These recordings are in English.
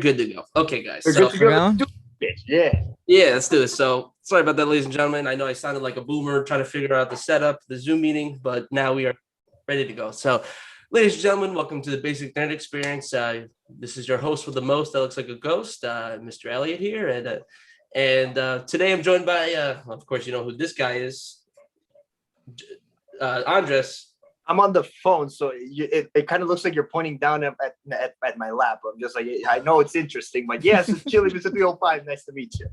Good to go. Okay, guys. We're So good to go. Do this. Yeah. yeah, let's do this. So sorry about that, ladies and gentlemen. I know I sounded like a boomer trying to figure out the setup, the Zoom meeting, but now we are ready to go. So, ladies and gentlemen, welcome to the Basic Nerd Experience. This is your host with the most that looks like a ghost, Mr. Elliot here, and today I'm joined by, of course, you know who this guy is, Andres. I'm on the phone, so it kind of looks like you're pointing down at my lap. I'm just like, I know it's interesting, but yes, it's Chili Mr. 305. Nice to meet you.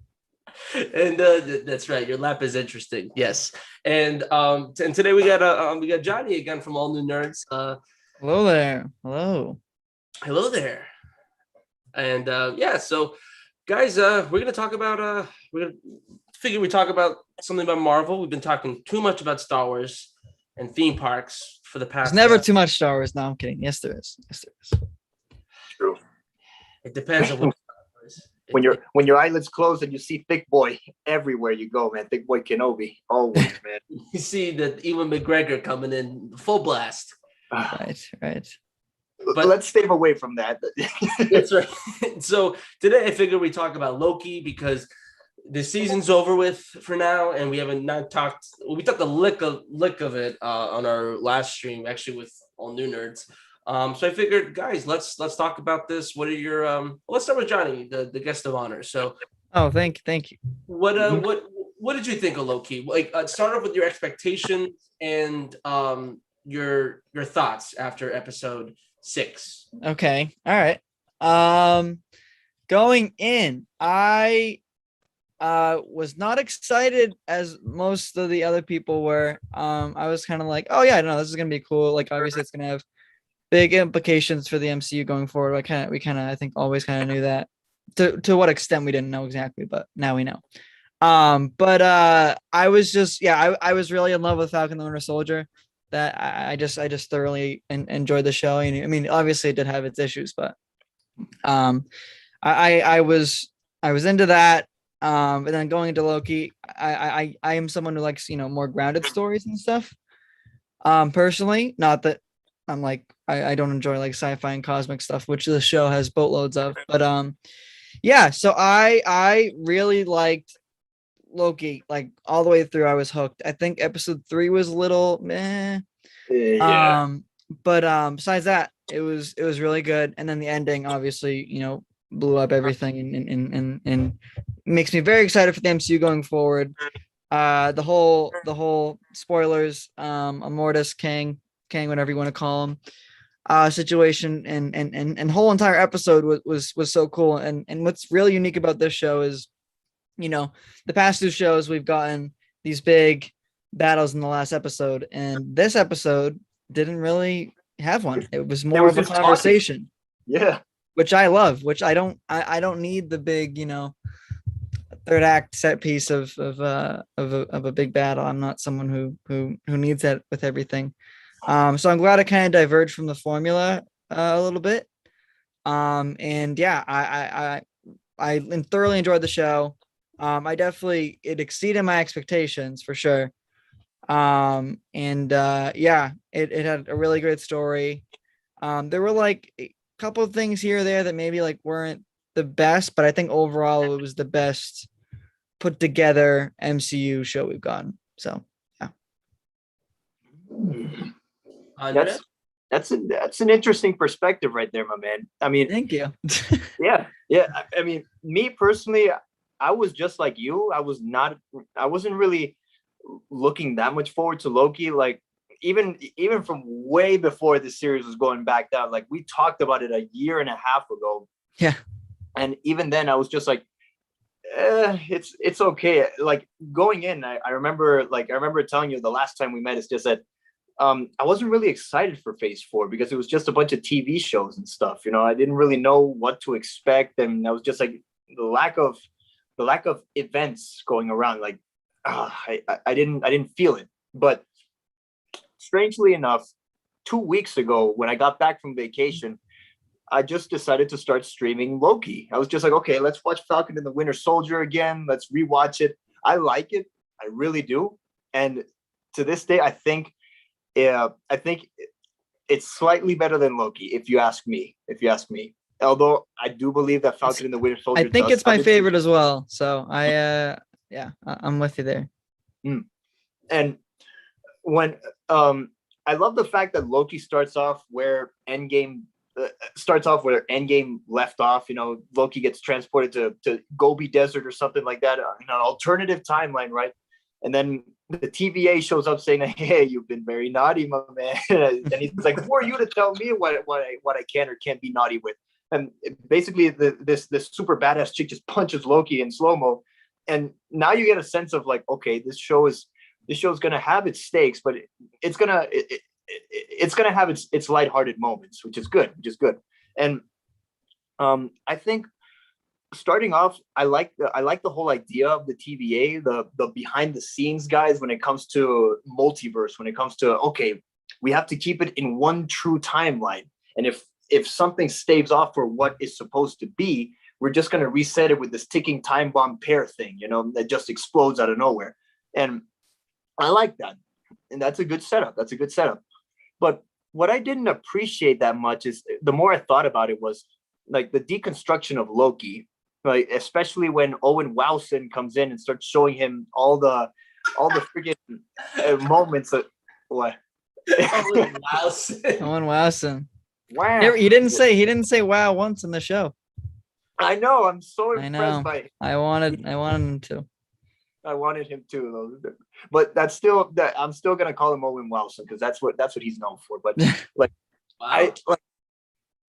And that's right, your lap is interesting. Yes, and today we got Jonny again from All New Nerds. Hello there. Hello there. And yeah, so guys, we're gonna talk about we talk about something about Marvel. We've been talking too much about Star Wars and theme parks for the past. There's never too much Star Wars. No, I'm kidding. Yes, there is. Yes, there is. True. It depends on what when your eyelids close and you see Thick Boy everywhere you go, man. Thick Boy Kenobi, always, man. You see that Ewan McGregor coming in full blast. Right. But let's stay away from that. That's right. So today I figured we talk about Loki because the season's over with for now, and we haven't not talked. We took the lick of it on our last stream, actually, with All New Nerds. So I figured, guys, let's talk about this. What are your let's start with Jonny, the guest of honor. So, thank you. What did you think of Loki? Like, start off with your expectations and your thoughts after episode 6. Okay. All right. Going in, I was not excited as most of the other people were. I was kind of like, oh yeah, no, this is gonna be cool. Like, obviously, it's gonna have big implications for the MCU going forward. We kind of I think always kind of knew that. To what extent we didn't know exactly, but now we know. But I was just I was really in love with Falcon the Winter Soldier. That I just thoroughly enjoyed the show. And I mean, obviously it did have its issues, but I was into that. And then going into Loki, I am someone who likes, more grounded stories and stuff. Personally, not that I'm like I don't enjoy like sci-fi and cosmic stuff, which the show has boatloads of. But yeah, so I really liked Loki, like all the way through. I was hooked. I think episode 3 was a little meh. Yeah. But besides that, it was really good. And then the ending, obviously, blew up everything and makes me very excited for the MCU going forward. The whole spoilers, Immortus Kang, whatever you want to call him, situation and whole entire episode was so cool. And what's really unique about this show is, the past 2 shows we've gotten these big battles in the last episode, and this episode didn't really have one. It was more of a conversation. Yeah. Which I love, which I don't need the big, third act set piece of a big battle. I'm not someone who needs that with everything. So I'm glad I kind of diverged from the formula a little bit. And yeah, I thoroughly enjoyed the show. It exceeded my expectations for sure. And yeah, it had a really great story. There were like a couple of things here or there that maybe like weren't the best, but I think overall it was the best put together MCU show we've gotten. So yeah. That's an interesting perspective right there, my man. I mean, thank you. yeah. I mean, me personally, I was just like you. I wasn't really looking that much forward to Loki. Like even from way before the series was going back down, like we talked about it a year and a half ago. Yeah. And even then I was just like, it's okay. Like going in, I remember telling you the last time we met, it's just that I wasn't really excited for Phase 4 because it was just a bunch of TV shows and stuff. I didn't really know what to expect, and I was just like the lack of events going around. Like I didn't feel it. But strangely enough, 2 weeks ago when I got back from vacation, I just decided to start streaming Loki. I was just like, okay, let's watch Falcon and the Winter Soldier again. Let's rewatch it. I like it. I really do. And to this day, I think it's slightly better than Loki, if you ask me. Although I do believe that Falcon and the Winter Soldier. I think does it's my have its- favorite as well. So I'm with you there. And when I love the fact that Loki starts off where Endgame left off. You know, Loki gets transported to Gobi Desert or something like that, an alternative timeline, right? And then the TVA shows up saying, "Hey, you've been very naughty, my man." And he's like, "Who are you to tell me what I can or can't be naughty with?" And basically, this super badass chick just punches Loki in slow mo, and now you get a sense of like, okay, this show is gonna have its stakes, but it's gonna have its lighthearted moments, which is good, And I think starting off, I like the whole idea of the TVA, the behind the scenes guys when it comes to multiverse, when it comes to, okay, we have to keep it in one true timeline, and if something staves off for what is supposed to be, we're just going to reset it with this ticking time bomb pair thing, that just explodes out of nowhere. And I like that, and that's a good setup. But what I didn't appreciate that much is, the more I thought about it, was like the deconstruction of Loki, like especially when Owen Wilson comes in and starts showing him all the freaking moments of what. Owen Wilson. Owen Wilson. Wow. He didn't say wow once in the show. I know. I'm so I impressed know. by it. I wanted him to. I wanted him to, though. But I'm still gonna call him Owen Wilson because that's what he's known for. But like, Wow.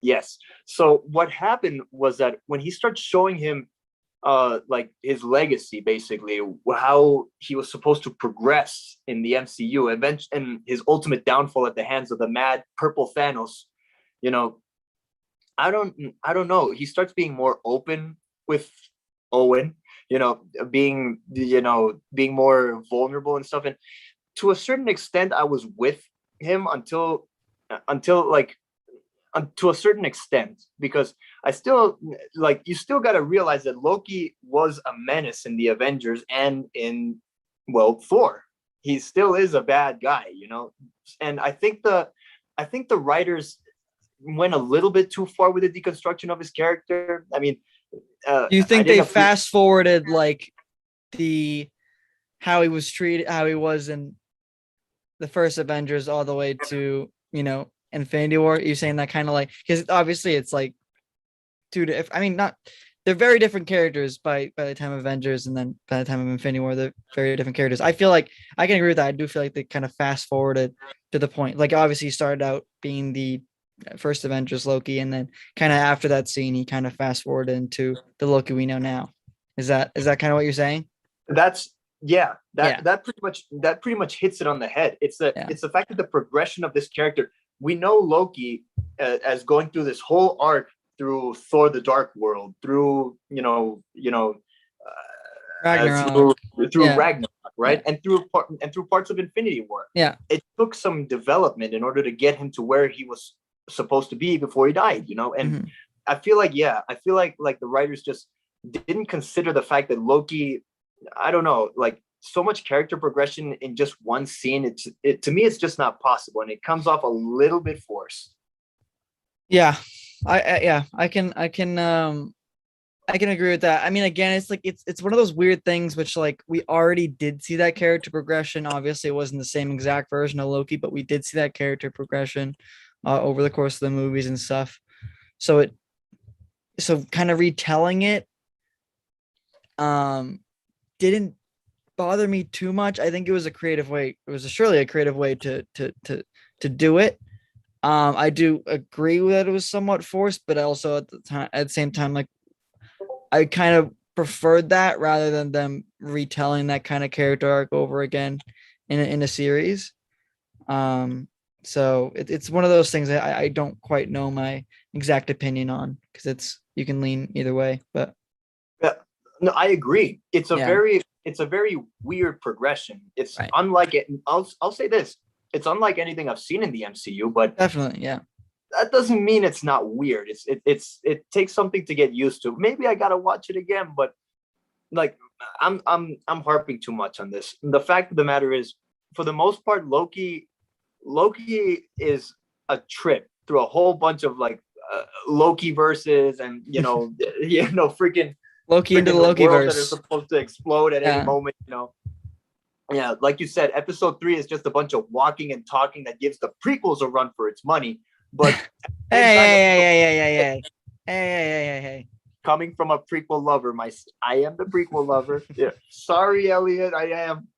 yes. So what happened was that when he starts showing him like his legacy, basically how he was supposed to progress in the MCU, and his ultimate downfall at the hands of the mad purple Thanos, I don't know. He starts being more open with Owen, being more vulnerable and stuff. And to a certain extent, I was with him until to a certain extent, because I still you still got to realize that Loki was a menace in the Avengers and in Thor. He still is a bad guy, and I think the writers went a little bit too far with the deconstruction of his character. I mean, do you think they fast forwarded like how he was treated, how he was in the first Avengers all the way to Infinity War? You're saying that kind of like, because obviously it's like they're very different characters by the time of Avengers, and then by the time of Infinity War, they're very different characters. I feel like I can agree with that. I do feel like they kind of fast forwarded to the point. Like obviously he started out being the first Avengers Loki, and then kind of after that scene, he kind of fast forwarded into the Loki we know now. Is that kind of what you're saying? That pretty much hits it on the head. It's the fact that the progression of this character, we know Loki as going through this whole arc through Thor: The Dark World, through Ragnarok, through Ragnarok, right? Yeah. And through parts of Infinity War. Yeah, it took some development in order to get him to where he was supposed to be before he died, and mm-hmm. I feel like the writers just didn't consider the fact that Loki, I don't know, like so much character progression in just one scene. To me, it's just not possible, and it comes off a little bit forced. Yeah, I can agree with that. I mean, again, it's like it's one of those weird things which like we already did see that character progression. Obviously, it wasn't the same exact version of Loki, but we did see that character progression over the course of the movies and stuff. So kind of retelling it didn't bother me too much. I think it was a creative way. It was surely a creative way to do it. I do agree that it was somewhat forced, but also at the same time, like I kind of preferred that rather than them retelling that kind of character arc over again in a series. So it's one of those things that I don't quite know my exact opinion on, because you can lean either way. But yeah, no, I agree. It's a very weird progression. It's right. Unlike it. I'll say this: it's unlike anything I've seen in the MCU. But definitely, yeah. That doesn't mean it's not weird. It takes something to get used to. Maybe I gotta watch it again, but like I'm harping too much on this. The fact of the matter is, for the most part, Loki is a trip through a whole bunch of like Loki versus, and freaking Loki into the freaking world that is Lokiverse. supposed to explode at any Yeah. moment. Yeah, like you said, episode 3 is just a bunch of walking and talking that gives the prequels a run for its money. But Hey. coming from a prequel lover, I am the prequel lover. Yeah, sorry, Elliot, I am.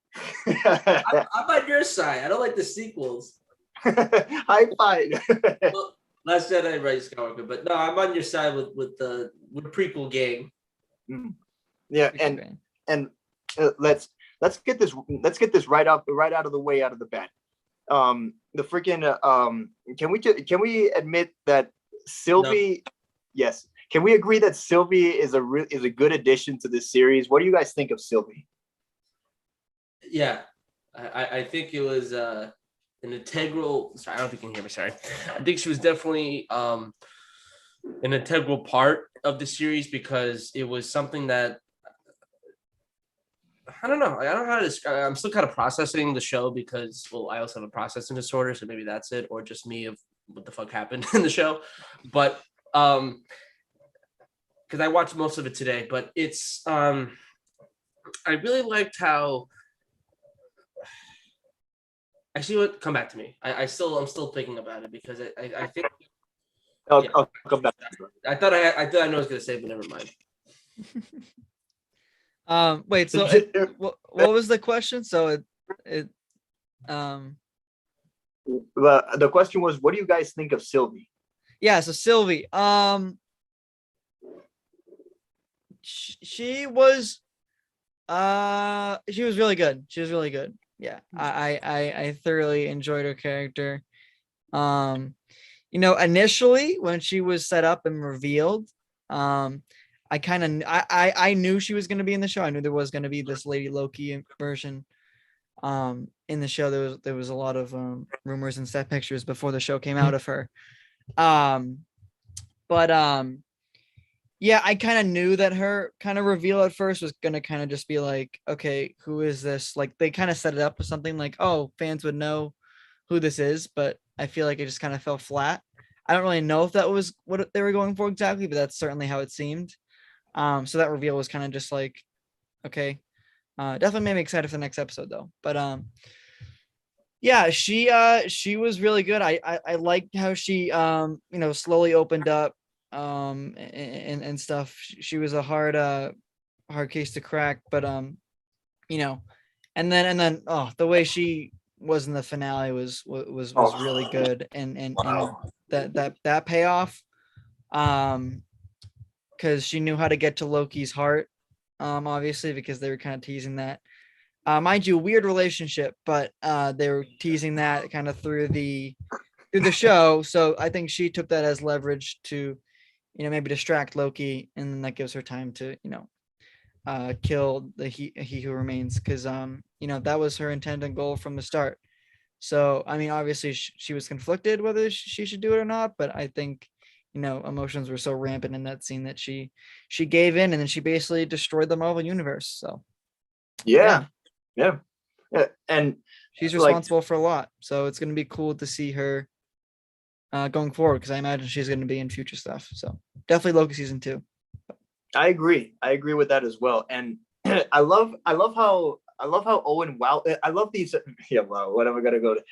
I'm on your side. I don't like the sequels. High five. Well, Last Jedi, Rise of Skywalker, but no, I'm on your side with the prequel gang. Yeah, and let's get this right out of the way, out of the bat. The freaking can we admit that Sylvie? No. Yes, can we agree that Sylvie is a good addition to this series? What do you guys think of Sylvie? Yeah, I think it was an integral. Sorry, I don't think you can hear me. Sorry, I think she was definitely an integral part of the series because it was something that I don't know. I don't know how to describe. I'm still kind of processing the show because, well, I also have a processing disorder, so maybe that's it, or just me of what the fuck happened in the show. But because I watched most of it today, but it's I really liked how. Actually, what come back to me. I'm still thinking about it because I think. I'll come back. I thought I know what I was gonna say, but never mind. Wait, so what was the question? So the question was, what do you guys think of Sylvie? Yeah, so Sylvie, she was really good. She was really good. Yeah, I thoroughly enjoyed her character. Initially when she was set up and revealed, I knew she was going to be in the show. I knew there was going to be this Lady Loki version in the show. There was a lot of rumors and set pictures before the show came out of her. Yeah, I kind of knew that her kind of reveal at first was going to kind of just be like, okay, who is this? Like they kind of set it up with something like, oh, fans would know who this is, but I feel like it just kind of fell flat. I don't really know if that was what they were going for exactly, but that's certainly how it seemed. So that reveal was kind of just like, okay, definitely made me excited for the next episode though. But yeah, she was really good. I liked how she slowly opened up and stuff. She was a hard case to crack, but and then the way she was in the finale was really good, and that payoff, because she knew how to get to Loki's heart, obviously, because they were kind of teasing that. Mind you, weird relationship, but they were teasing that kind of through the show. So I think she took that as leverage to, maybe distract Loki, and then that gives her time to, kill the he who remains, because that was her intent and goal from the start. So I mean, obviously she was conflicted whether she should do it or not, but I think emotions were so rampant in that scene that she gave in, and then she basically destroyed the Marvel universe. So yeah. And she's responsible for a lot, so it's going to be cool to see her going forward, because I imagine she's going to be in future stuff. So definitely Loki season 2. I agree with that as well. And I love how Owen, wow, I love these. Yeah, wow, what am I gonna go to?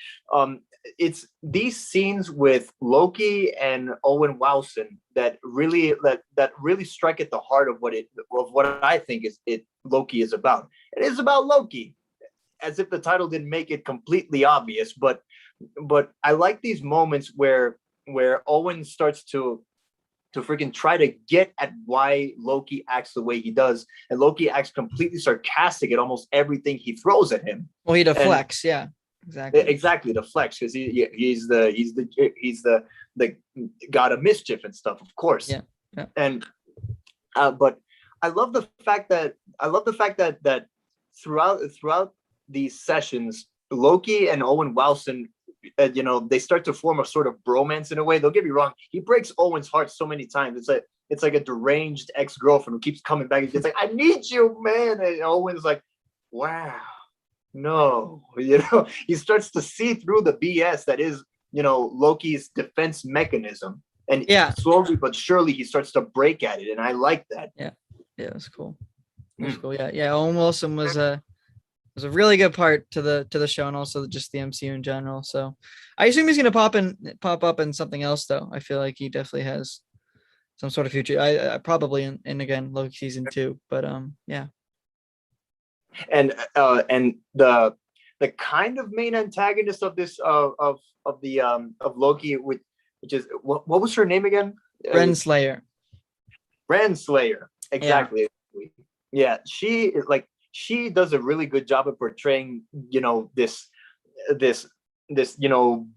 It's these scenes with Loki and Owen Wilson that really strike at the heart of what I think Loki is about. It is about Loki, as if the title didn't make it completely obvious. But I like these moments where Owen starts to freaking try to get at why Loki acts the way he does, and Loki acts completely sarcastic at almost everything he throws at him. Well, he deflects, yeah, exactly, deflects, because he's the god of mischief and stuff, of course. Yeah. And but I love the fact that throughout these sessions, Loki and Owen Wilson, they start to form a sort of bromance in a way. Don't get me wrong, he breaks Owen's heart so many times. It's like a deranged ex-girlfriend who keeps coming back. It's like, I need you, man. And Owen's like, wow, no. He starts to see through the BS that is, Loki's defense mechanism. and Yeah. slowly but surely he starts to break at it, and I like that. Yeah, that's cool. That's cool. Yeah. Owen Wilson was a really good part to the show, and also just the MCU in general. So I assume he's gonna pop up in something else, though. I feel like he definitely has some sort of future. I probably in again Loki season 2, but yeah. And the kind of main antagonist of this of Loki, which is what was her name again? Renslayer. Renslayer, exactly. Yeah, she is like, she does a really good job of portraying, this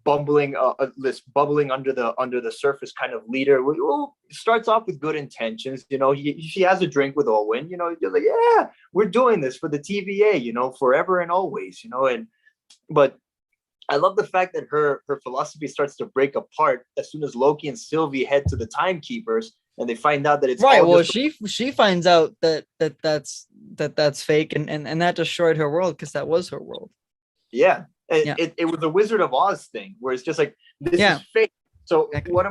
bumbling this bubbling under the surface kind of leader who starts off with good intentions. She has a drink with Owen, you're like, yeah, we're doing this for the TVA, forever and always, but I love the fact that her philosophy starts to break apart as soon as Loki and Sylvie head to the timekeepers, and they find out that it's right. all Well, just... she finds out that's fake, and that destroyed her world, because that was her world. Yeah. Yeah. It was a Wizard of Oz thing where it's just like, this is fake. So exactly. What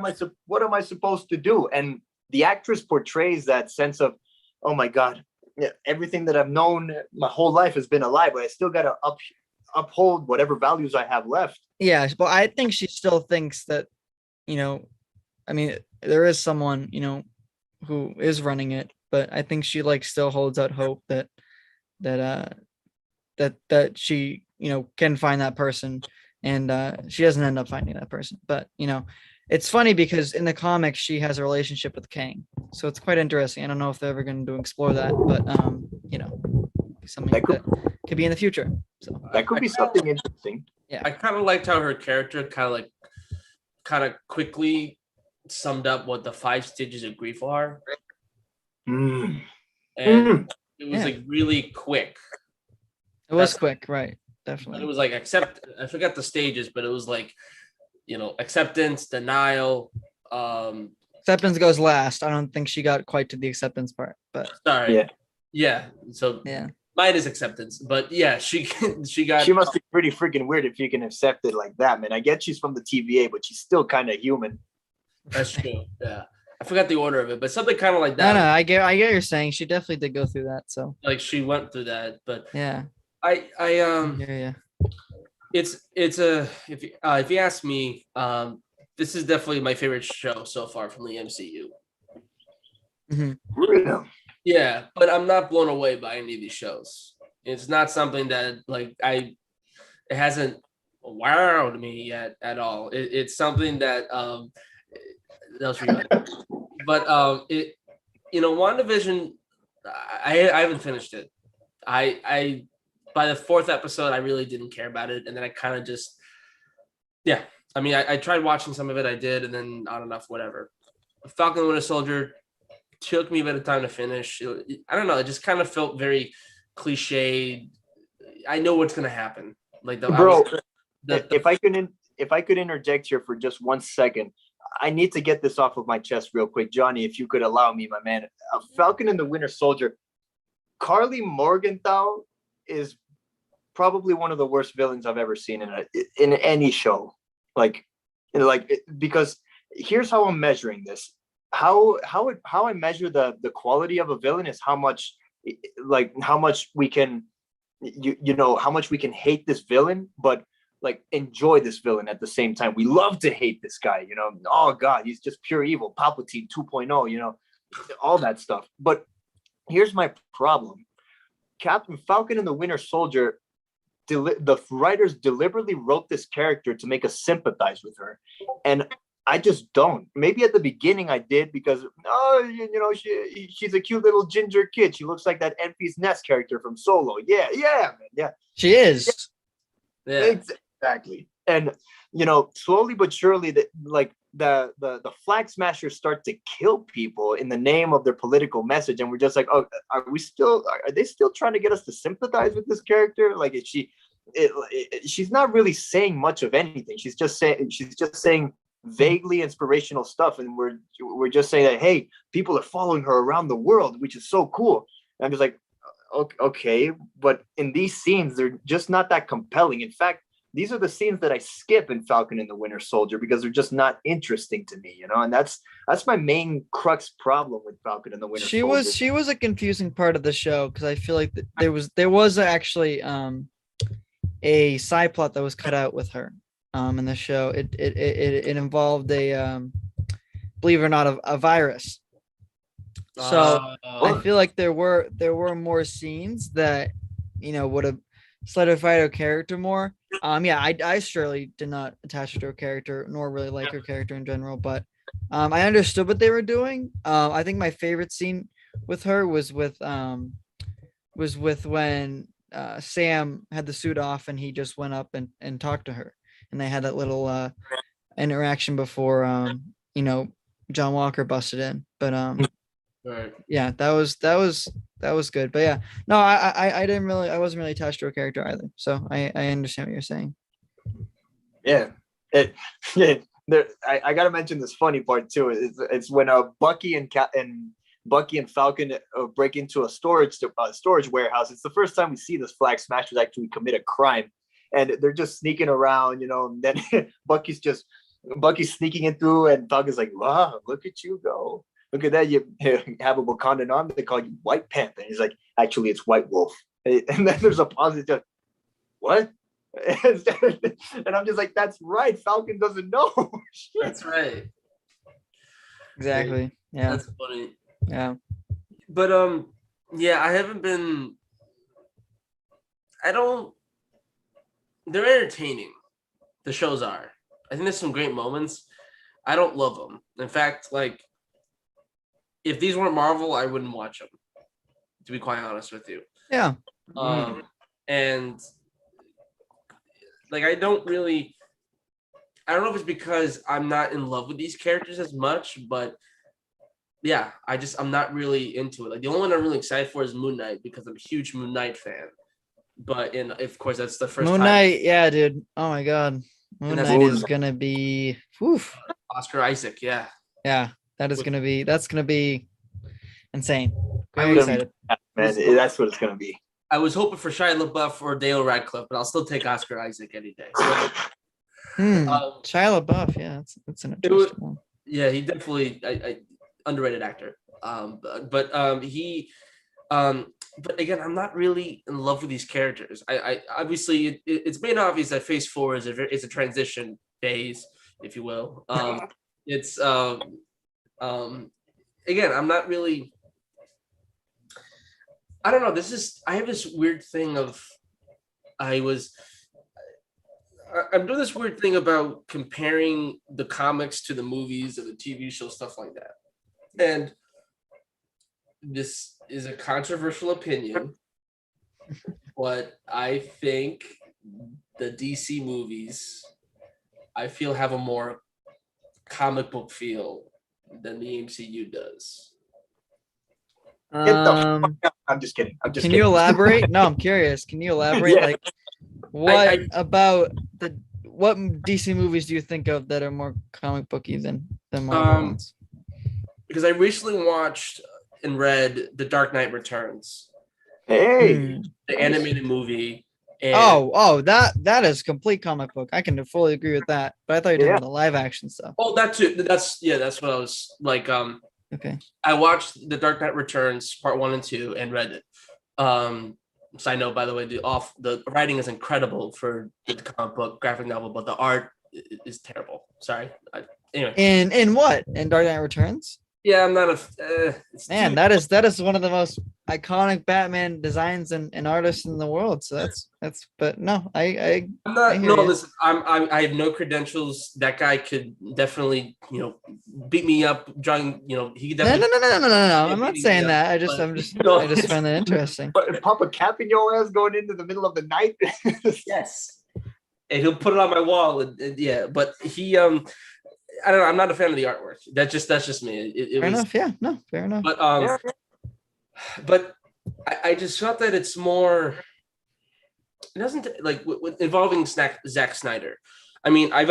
am I supposed to do? And the actress portrays that sense of, oh my God, everything that I've known my whole life has been a lie, but I still got to uphold whatever values I have left. Yeah, but I think she still thinks that, I mean, there is someone, who is running it, but I think she still holds out hope that she, can find that person, and she doesn't end up finding that person. But it's funny because in the comics she has a relationship with Kang, so it's quite interesting. I don't know if they're ever going to explore that, but something that could be in the future. So that could be something interesting. Yeah, I kind of liked how her character kind of quickly summed up what the 5 stages of grief are. And it was really quick. It was quick, right? Definitely. It was like I forgot the stages, but it was like, acceptance, denial. Acceptance goes last. I don't think she got quite to the acceptance part, but sorry. Yeah. So mine is acceptance, but yeah, she must be pretty freaking weird if you can accept it like that, man. I get she's from the TVA, but she's still kind of human. That's true. Yeah. I forgot the order of it, but something kind of like that. No, I get what you're saying. She definitely did go through that. So she went through that, but yeah. Yeah. It's if you ask me, this is definitely my favorite show so far from the MCU. Mm-hmm. Yeah, but I'm not blown away by any of these shows. It's not something that it hasn't wowed me yet at all. It's something that but WandaVision, I haven't finished it. I by the 4th episode, I really didn't care about it. And then I kind of just, I mean, I tried watching some of it. I did. And then not enough, whatever. Falcon and Winter Soldier took me a bit of time to finish. I don't know. It just kind of felt very cliched. I know what's going to happen. If I could interject here for just 1 second, I need to get this off of my chest real quick. Johnny, if you could allow me, my man. Falcon and the Winter Soldier, Carly Morgenthau is probably one of the worst villains I've ever seen in any show. Because here's how I'm measuring this. How I measure the quality of a villain is how much we can how much we can hate this villain, but enjoy this villain at the same time. We love to hate this guy, oh God, he's just pure evil, Palpatine 2.0, all that stuff. But here's my problem. Captain Falcon and the Winter Soldier, the writers deliberately wrote this character to make us sympathize with her, and I just don't. Maybe at the beginning I did, because she's a cute little ginger kid. She looks like that Enfys Nest character from Solo. Yeah, man. Yeah, she is. Yeah, exactly. And slowly but surely, the flag smashers start to kill people in the name of their political message, and we're just like, oh, are they still trying to get us to sympathize with this character? She's not really saying much of anything. She's just saying vaguely inspirational stuff, and we're just saying that, hey, people are following her around the world, which is so cool. And I'm just like, okay, but in these scenes, they're just not that compelling. In fact, these are the scenes that I skip in Falcon and the Winter Soldier because they're just not interesting to me, and that's my main crux problem with Falcon and the Winter Soldier. She was a confusing part of the show because I feel like there was actually a side plot that was cut out with her in the show. It involved a believe it or not a virus. So I feel like there were more scenes that would have solidified her character more. I surely did not attach her to her character nor really like her character in general, but I understood what they were doing. I think my favorite scene with her was with when Sam had the suit off and he just went up and talked to her, and they had that little interaction before John Walker busted in. But Right. yeah, that was good. But yeah, no, I wasn't really attached to her character either. So I understand what you're saying. Yeah, I gotta mention this funny part too. It's when Bucky and Falcon break into a storage warehouse. It's the first time we see this Flag Smashers actually commit a crime, and they're just sneaking around, and then Bucky's sneaking in through, and Falcon's like, "Wow, look at you go! Look at that! You have a Wakandan army. They call you White Panther." And he's like, "Actually, it's White Wolf." And then there's a pause. It's just, what? And I'm just like, that's right. Falcon doesn't know. That's right. Exactly. Yeah. That's funny. Yeah. But yeah, they're entertaining. The shows are. I think there's some great moments. I don't love them. In fact, like, if these weren't Marvel, I wouldn't watch them, to be quite honest with you. Yeah. And like, I don't know if it's because I'm not in love with these characters as much, but yeah, I'm not really into it. Like, the only one I'm really excited for is Moon Knight because I'm a huge Moon Knight fan. But of course, that's the first Moon Knight, yeah, dude. Oh my god, Moon Knight is gonna be, Oscar Isaac, yeah. Yeah, that's gonna be insane. Very excited, man. That's what it's gonna be. I was hoping for Shia LaBeouf or Dale Radcliffe, but I'll still take Oscar Isaac any day. So, Shia LaBeouf, yeah, that's an interesting one. Yeah, he definitely I underrated actor. But again, I'm not really in love with these characters. I obviously it's made obvious that Phase 4 is a transition phase, if you will. It's again, I'm not really. I don't know. I have this weird thing of, I'm doing this weird thing about comparing the comics to the movies and the TV show, stuff like that. And this is a controversial opinion, but I think the DC movies, I feel, have a more comic book feel than the MCU does. I'm just kidding. Can you elaborate? No, I'm curious. Can you elaborate? Yeah. Like, what about what DC movies do you think of that are more comic booky than Marvel ones? Because I recently watched and read The Dark Knight Returns. Hey, the animated movie. And that is complete comic book. I can fully agree with that. But I thought you were talking about the live action stuff. Oh, that too. That's what I was like. Okay. I watched The Dark Knight Returns Part 1 and 2 and read it. Side note, by the way, the writing is incredible for the comic book graphic novel, but the art is terrible. Sorry. Anyway. In what? In Dark Knight Returns? Yeah, I'm not a man. That is one of the most iconic Batman designs and artists in the world. So that's. But no, I'm not. No, listen. I have no credentials. That guy could definitely beat me up. Drawing, he could definitely. No. I'm not saying that. I just find that interesting. But pop a cap in your ass going into the middle of the night. Yes, and he'll put it on my wall. And yeah, but he I don't know. I'm not a fan of the artwork. That's just me. Fair enough. Yeah. No. Fair enough. But I just felt that it's more. It doesn't like involving Zack Snyder. I mean, I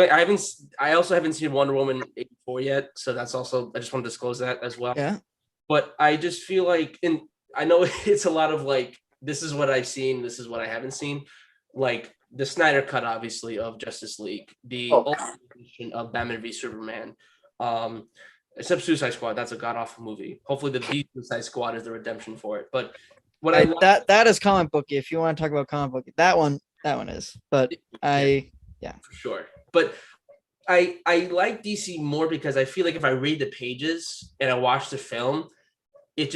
also haven't seen Wonder Woman 84 yet, so that's also. I just want to disclose that as well. Yeah. But I just feel like, and I know it's a lot of like, this is what I've seen, this is what I haven't seen. Like, the Snyder cut, obviously, of Justice League, the Oh. ultimate edition of Batman v Superman. Except Suicide Squad, that's a god awful movie. Hopefully, the Suicide Squad is the redemption for it. But what I love, that is comic booky. If you want to talk about comic booky, that one is. But for sure. But I like DC more because I feel like if I read the pages and I watch the film, it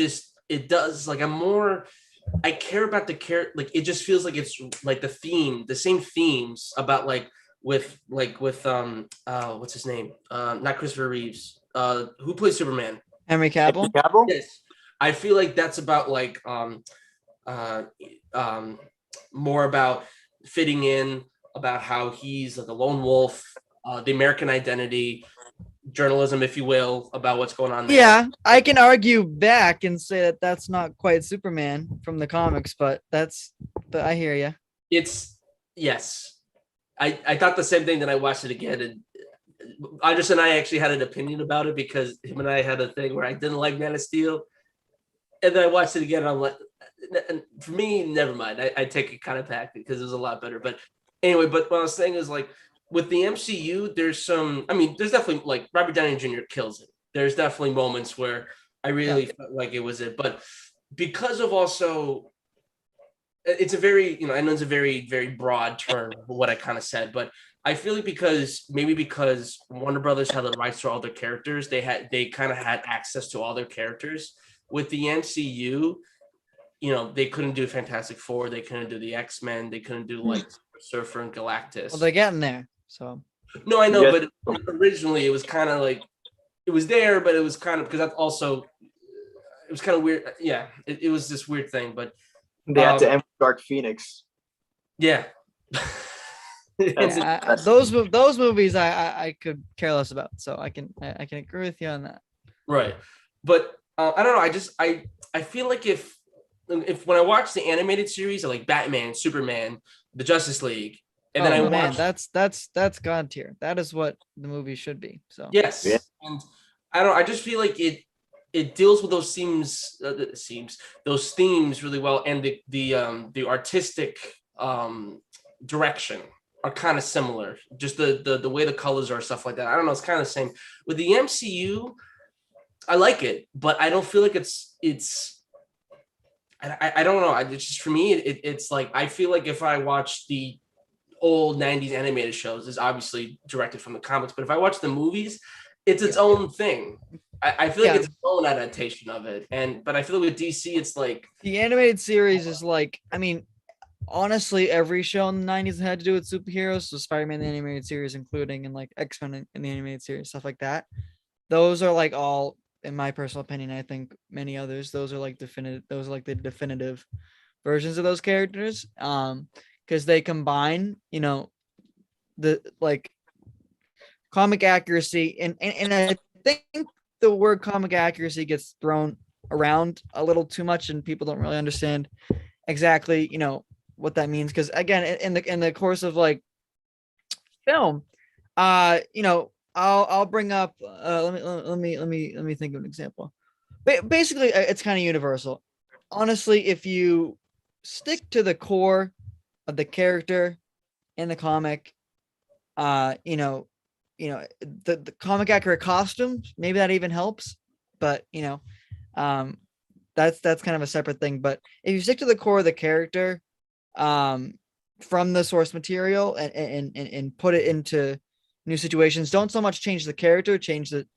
does like I care about the character. Like it just feels like it's like the same themes about with what's his name? Not Christopher Reeves. Who plays Superman? Henry Cavill. Yes. I feel like that's about more about fitting in, about how he's like a lone wolf, the American identity, journalism, if you will, about what's going on there. Yeah, I can argue back and say that that's not quite Superman from the comics, but I hear you. It's yes. I thought the same thing. Then I watched it again, and Andres and I actually had an opinion about it because him and I had a thing where I didn't like Man of Steel, and then I watched it again, and I'm like, for me, never mind. I take it kind of back because it was a lot better. But anyway, but what I was saying is like with the MCU, there's definitely like Robert Downey Jr. kills it. There's definitely moments where I really felt like it was it, but because of also. It's a very, I know it's a very, very broad term of what I kind of said, but I feel like because Warner Brothers had the rights to all their characters, they kind of had access to all their characters. With the MCU, they couldn't do Fantastic Four, they couldn't do the X-Men, they couldn't do like Surfer and Galactus. Well, they're getting there, so. No, I know, but originally it was kind of like it was there, but it was kind of because that's also it was kind of weird. Yeah, it was this weird thing, but. They had to end Dark Phoenix. Yeah. Those movies I could care less about, so I can agree with you on that. Right, but I don't know. I feel like if when I watch the animated series of like Batman, Superman, the Justice League, and then I watch that's God tier. That is what the movie should be. So yes, and I don't know. I just feel like it deals with those those themes really well, and the artistic direction are kind of similar. Just the way the colors are, stuff like that. I don't know. It's kind of the same with the MCU. I like it, but I don't feel like it's. I don't know. It's just for me. It's like I feel like if I watch the old '90s animated shows, is obviously directed from the comics, but if I watch the movies, it's its own thing. I feel like it's its own adaptation of it, but I feel like with DC, it's like the animated series is like. I mean, honestly, every show in the '90s had to do with superheroes. So Spider-Man the animated series, including and like X-Men in the animated series, stuff like that. Those are like all, in my personal opinion, I think many others. Those are like definitive. Those are like the definitive versions of those characters. Because they combine, the like comic accuracy and I think the word comic accuracy gets thrown around a little too much and people don't really understand exactly what that means, because again in the course of like film I'll bring up let me think of an example. Basically it's kind of universal, honestly. If you stick to the core of the character in the comic, the comic accurate costumes, maybe that even helps, but that's kind of a separate thing. But if you stick to the core of the character from the source material and put it into new situations, don't so much change the character, change the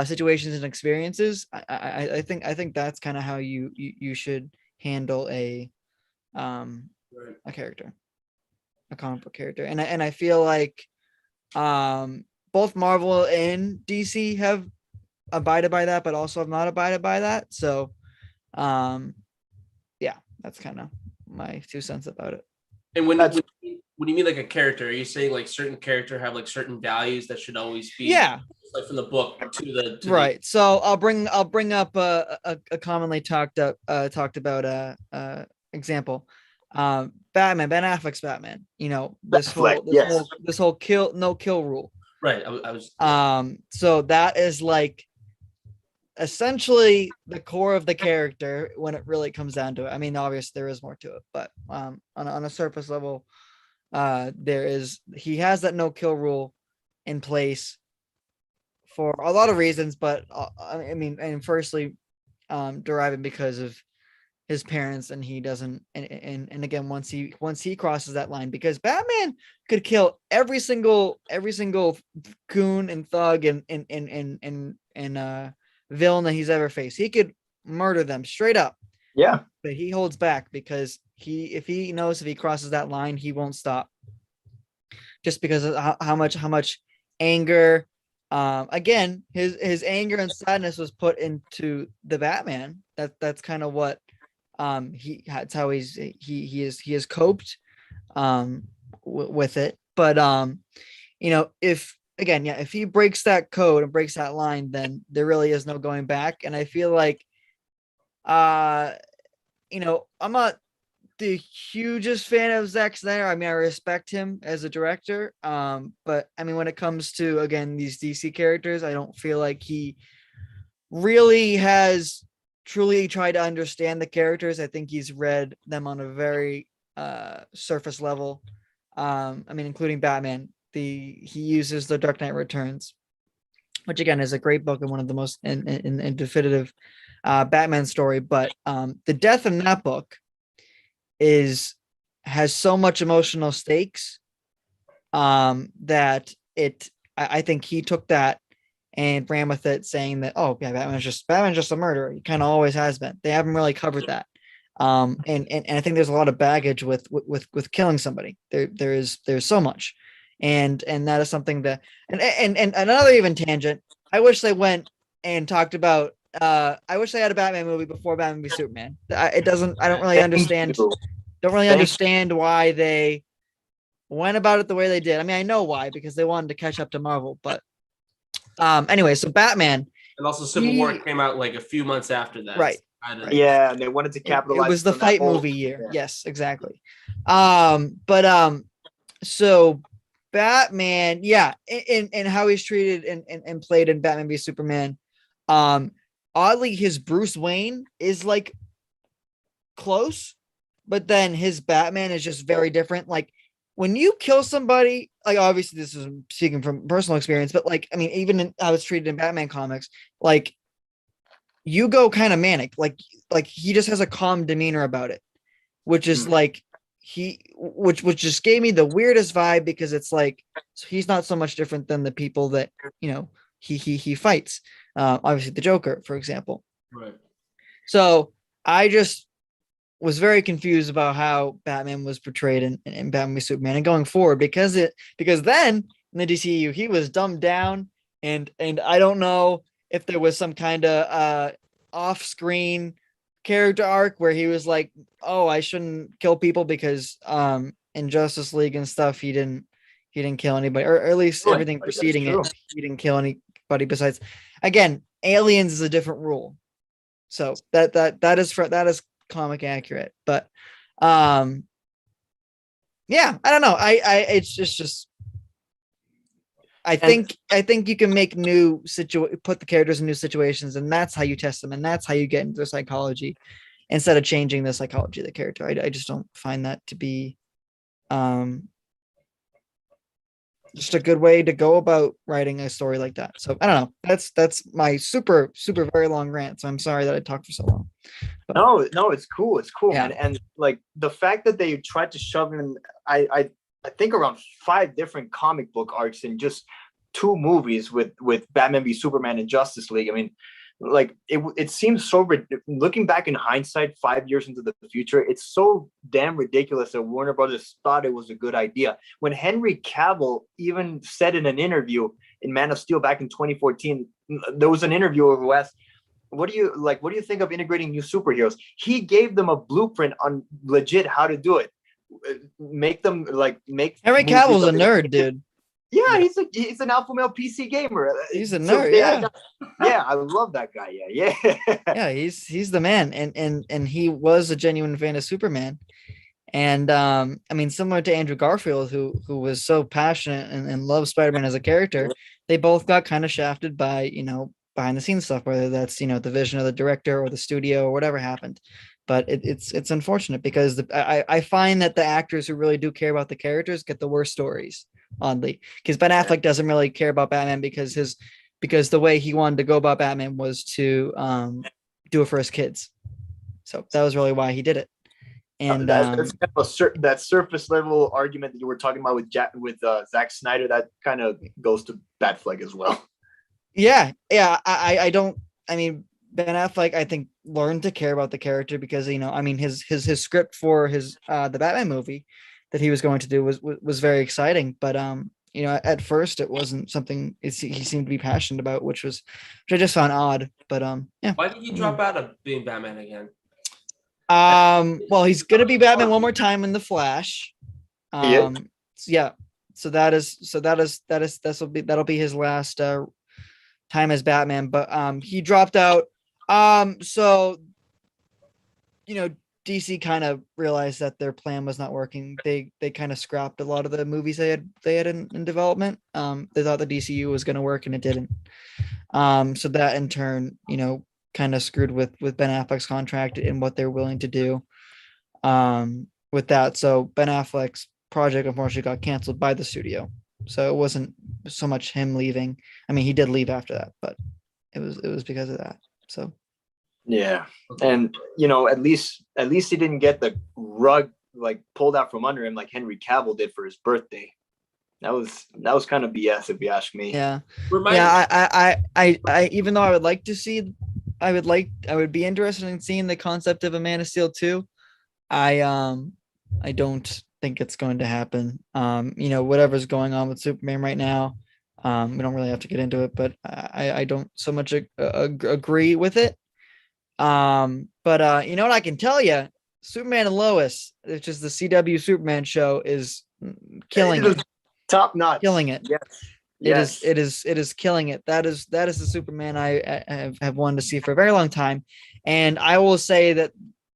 situations and experiences. I think that's kind of how you should handle a character, a comic book character. And I feel like both Marvel and DC have abided by that, but also have not abided by that. So that's kind of my 2 cents about it. And when you mean like a character, are you saying like certain character have like certain values that should always be like from the book to the right? So I'll bring up a commonly talked about example. Batman, Ben Affleck's Batman. This whole no kill rule. Right. I was. So that is like essentially the core of the character when it really comes down to it. I mean, obviously there is more to it, but on a surface level, he has that no kill rule in place for a lot of reasons, but I mean, and firstly, deriving because of his parents, and he doesn't, and again, once he crosses that line, because Batman could kill every single goon and thug and villain that he's ever faced. He could murder them straight up. Yeah. But he holds back because if he knows if he crosses that line, he won't stop. Just because of how much anger, again, his anger and sadness was put into the Batman. That's kind of what that's how he has coped with it. But if he breaks that code and breaks that line, then there really is no going back. And I feel like I'm not the hugest fan of Zack Snyder. I mean, I respect him as a director. But I mean, when it comes to, again, these DC characters, I don't feel like he really has truly tried to understand the characters. I think he's read them on a very surface level. I mean, including Batman. He uses The Dark Knight Returns, which again is a great book and one of the most in definitive Batman story. But the death in that book has so much emotional stakes that I think he took that and ran with it, saying that, oh yeah, Batman's just a murderer. He kind of always has been. They haven't really covered that. And I think there's a lot of baggage with killing somebody. There's so much. And that is something that and another even tangent. I wish they went and talked about I wish they had a Batman movie before Batman v Superman. I don't really understand why they went about it the way they did. I mean, I know why, because they wanted to catch up to Marvel, but anyway, so Batman, and also Civil War came out like a few months after that. Right. Yeah, and they wanted to capitalize. It was the fight movie year. Yeah. Yes, exactly. So Batman, yeah, and how he's treated and played in Batman v Superman. Oddly, his Bruce Wayne is like close, but then his Batman is just very different. Like when you kill somebody, like obviously this is speaking from personal experience, but like, I mean, even in how it's treated in Batman comics, like you go kind of manic, like he just has a calm demeanor about it, which is like which just gave me the weirdest vibe, because it's like, so he's not so much different than the people that, he fights. Obviously the Joker, for example. Right. So I just was very confused about how Batman was portrayed in Batman v Superman, and going forward, because then in the DCU he was dumbed down, and I don't know if there was some kind of off-screen character arc where he was like, oh, I shouldn't kill people because in Justice League and stuff he didn't kill anybody, or at least everything preceding it, he didn't kill anybody besides, again, aliens is a different rule. So that is comic accurate, but yeah, I don't know. It's just I think you can make put the characters in new situations, and that's how you test them, and that's how you get into their psychology, instead of changing the psychology of the character. I just don't find that to be just a good way to go about writing a story like that. So I don't know. That's my super very long rant. So I'm sorry that I talked for so long. But, no, it's cool. It's cool, yeah. And like the fact that they tried to shove in, I think around 5 different comic book arcs in just 2 movies with Batman v Superman and Justice League. I mean, like it seems so, looking back in hindsight 5 years into the future, it's so damn ridiculous that Warner Brothers thought it was a good idea. When Henry Cavill even said in an interview in Man of Steel back in 2014, there was an interviewer who asked, what do you think of integrating new superheroes? He gave them a blueprint on legit how to do it. Make them Henry Cavill's a nerd, dude. Yeah, he's an alpha male PC gamer. He's a nerd. So, yeah, I love that guy. Yeah. Yeah, he's the man, and he was a genuine fan of Superman. And I mean, similar to Andrew Garfield, who was so passionate and loved Spider-Man as a character, they both got kind of shafted by behind the scenes stuff, whether that's the vision of the director or the studio or whatever happened. But it's unfortunate because I find that the actors who really do care about the characters get the worst stories, oddly, because Ben Affleck doesn't really care about Batman because the way he wanted to go about Batman was to do it for his kids. So that was really why he did it. And that's kind of that surface level argument that you were talking about with Zack Snyder, that kind of goes to Batfleck as well. Yeah. I don't. I mean, Ben Affleck, I think, learned to care about the character because his script for his the Batman movie that he was going to do was very exciting, but at first it wasn't something he seemed to be passionate about, which I just found odd. But yeah. Why did he drop out of being Batman again? Well, he's gonna be Batman one more time in The Flash. Yeah. So that'll be his last time as Batman. But he dropped out. So DC kind of realized that their plan was not working. They kind of scrapped a lot of the movies they had in development. They thought the DCU was going to work and it didn't. So that in turn, kind of screwed with Ben Affleck's contract and what they're willing to do with that. So Ben Affleck's project unfortunately got canceled by the studio. So it wasn't so much him leaving. I mean, he did leave after that, but it was because of that. So yeah, and at least he didn't get the rug like pulled out from under him like Henry Cavill did for his birthday. That was kind of BS if you ask me. Yeah. I even though I would like to see, I would be interested in seeing the concept of a Man of Steel 2. I don't think it's going to happen. Whatever's going on with Superman right now, we don't really have to get into it, but I don't so much agree with it. But you know what I can tell you, Superman and Lois, which is the CW Superman show, is killing it. Top notch. Killing it. Yes. It is killing it. That is the Superman I have wanted to see for a very long time. And I will say that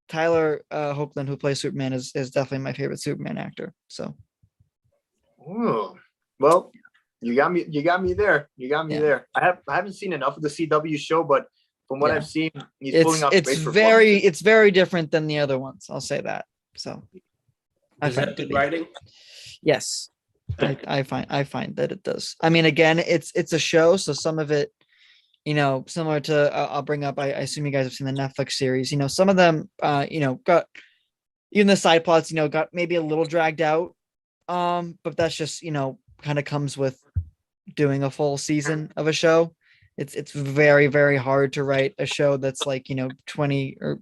Tyler Hoechlin, who plays Superman, is definitely my favorite Superman actor. So well, you got me there. There. I haven't seen enough of the CW show, but from what I've seen, he's pulling off great performances. It's very different than the other ones. I'll say that. So Is that good writing? Yes. I find that it does. I mean, again, it's a show, so some of it, similar to I'll bring up. I assume you guys have seen the Netflix series. Some of them, got even the side plots, got maybe a little dragged out. But that's just kind of comes with doing a full season of a show. It's very, very hard to write a show that's like 20 or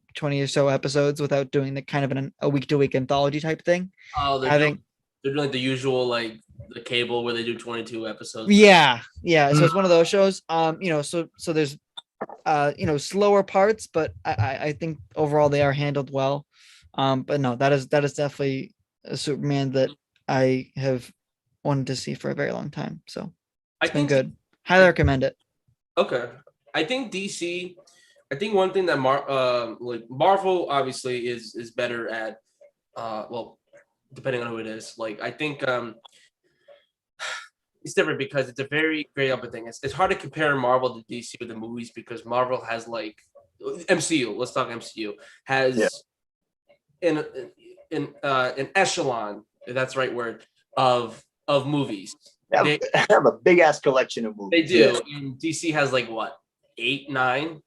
so episodes without doing the kind of a week-to-week anthology type thing. Oh, they're doing like the usual, like the cable where they do 22 episodes. Yeah. So it's one of those shows. So there's slower parts, but I think overall they are handled well. But no, that is definitely a Superman that I have wanted to see for a very long time. So it's been good. Highly recommend it. Okay. I think DC. I think one thing that Marvel obviously is better at. Depending on who it is. Like I think it's different because it's a very great up thing. It's hard to compare Marvel to DC with the movies because Marvel has like MCU. Let's talk MCU has an echelon, if that's the right word, of movies. They have a big ass collection of movies. They do. Yeah. And DC has like what 8, 9,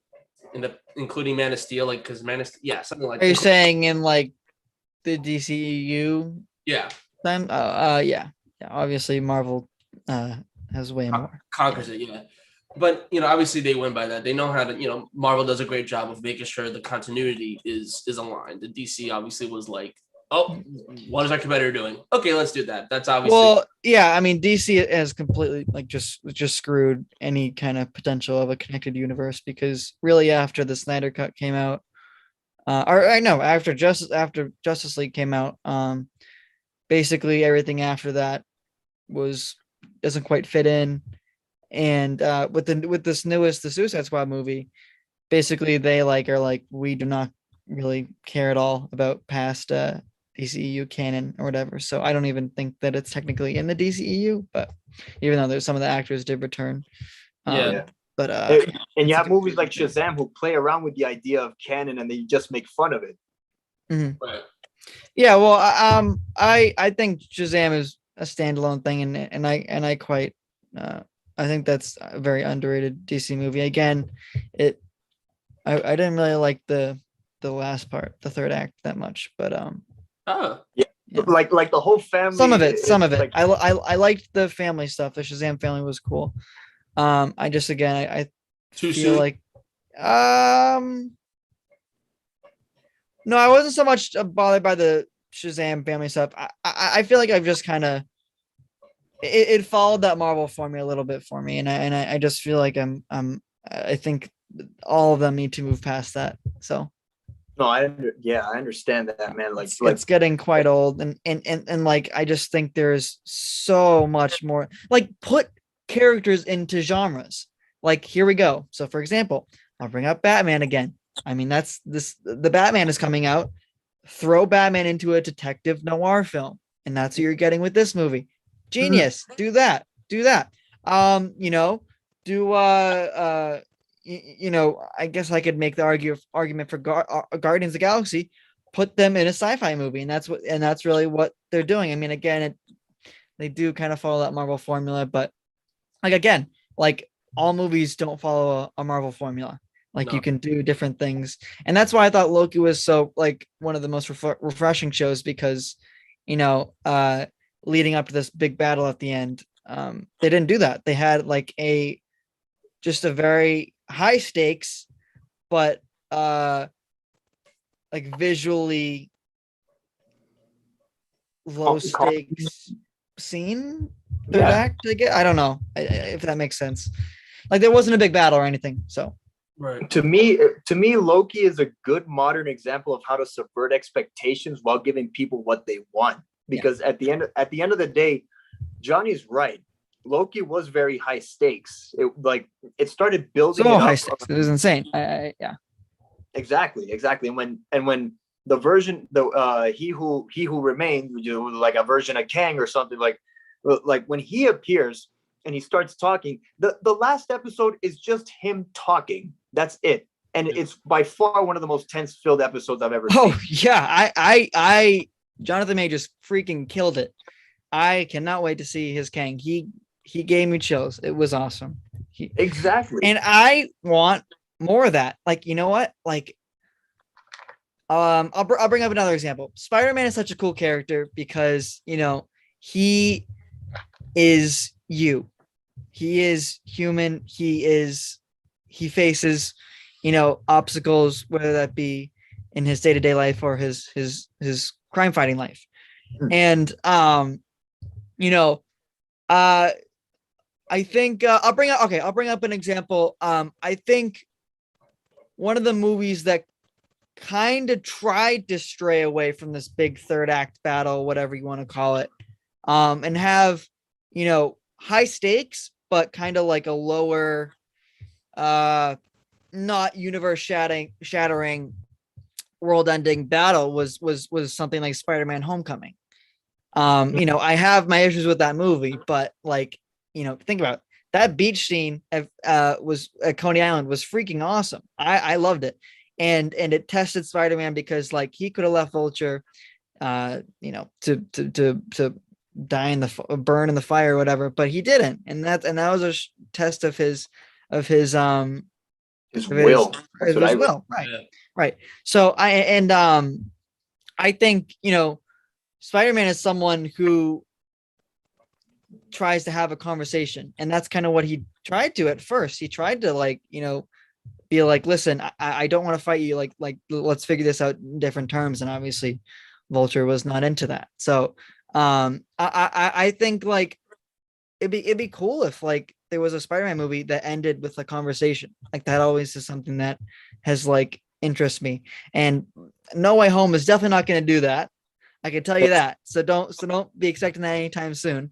including Man of Steel. Like because Man of Steel, something like. Are you saying in like the DCEU? Yeah. Time. Yeah. Obviously, Marvel has way more. Conquers it. Yeah. But obviously they win by that. They know how to. Marvel does a great job of making sure the continuity is aligned. The DC obviously was like, oh, what is our competitor doing? Okay, let's do that. That's obviously. Well, yeah. I mean, DC has completely just screwed any kind of potential of a connected universe because really after the Snyder Cut came out, after Justice League came out, basically everything after that doesn't quite fit in. And with this newest the Suicide Squad movie, basically they are like we do not really care at all about past DCEU canon or whatever. So I don't even think that it's technically in the DCEU, but even though there's some of the actors did return. But and you have movies like Shazam who play around with the idea of canon and they just make fun of it. Right. Yeah, well, I think Shazam is a standalone thing, and I quite I think that's a very underrated DC movie. Again, I didn't really like the last part, the third act, that much, but Oh, Yeah, Yeah. like the whole family. some of it. Like, I liked the family stuff. The Shazam family was cool. I just again I too feel soon. like no, I wasn't so much bothered by the Shazam family stuff. I feel like I've just kind of it followed that Marvel formula a little bit for me, and I just feel like I think all of them need to move past that. So no, yeah, I understand that, man. Like, it's getting quite old, and like I just think there's so much more. Like, put characters into genres. Like, here we go. So for example, I'll bring up Batman again. I mean, the Batman is coming out. Throw Batman into a detective noir film, and that's what you're getting with this movie. Genius. Do that. You know, do you know, I guess I could make the argument for Guardians of the Galaxy. Put them in a sci-fi movie, and that's really what they're doing. I mean, again, they do kind of follow that Marvel formula, but like again, like all movies don't follow a Marvel formula. Like, No. you can do different things, and that's why I thought Loki was so like one of the most refreshing shows, because you know, leading up to this big battle at the end, they didn't do that. They had like just a very high stakes, but like visually low stakes scene. Third act, I don't know if that makes sense. Like, there wasn't a big battle or anything, so. Right. to me, Loki is a good modern example of how to subvert expectations while giving people what they want. Because at the end of the day, Johnny's right. Loki was very high stakes. It started building So it high up. stakes. It was insane. Yeah. Exactly. And when the version, he who remains, like a version of Kang or something, like when he appears and he starts talking, the last episode is just him talking. That's it. And it's by far one of the most tense filled episodes I've ever seen. Oh yeah, I Jonathan Majors freaking killed it. I cannot wait to see his Kang. He gave me chills. It was awesome. Exactly. And I want more of that. Like, you know what? Like, I'll bring up another example. Spider-Man is such a cool character because, you know, he is you. He is human. He faces, you know, obstacles, whether that be in his day-to-day life or his crime fighting life. And you know, I think I'll bring up an example. I think one of the movies that kind of tried to stray away from this big third act battle, whatever you want to call it, and have, you know, high stakes, but kind of like a lower, not universe shattering, world ending battle was something like Spider-Man Homecoming. You know, I have my issues with that movie, but like, you know, think about it. That beach scene was at Coney Island was freaking awesome. I loved it. And it tested Spider-Man because like he could have left Vulture, you know, to die in the burn in the fire or whatever, but he didn't. And that was a test of his will. His will. Right. Yeah. Right. So I think, you know, Spider-Man is someone who tries to have a conversation, and that's kind of what he tried to at first. He tried to, like, you know, be like, listen, I don't want to fight you. Like, let's figure this out in different terms. And obviously Vulture was not into that. So I think like it'd be cool if like there was a Spider-Man movie that ended with a conversation. Like, that always is something that has like interests me. And No Way Home is definitely not going to do that. I can tell you that. So don't be expecting that anytime soon.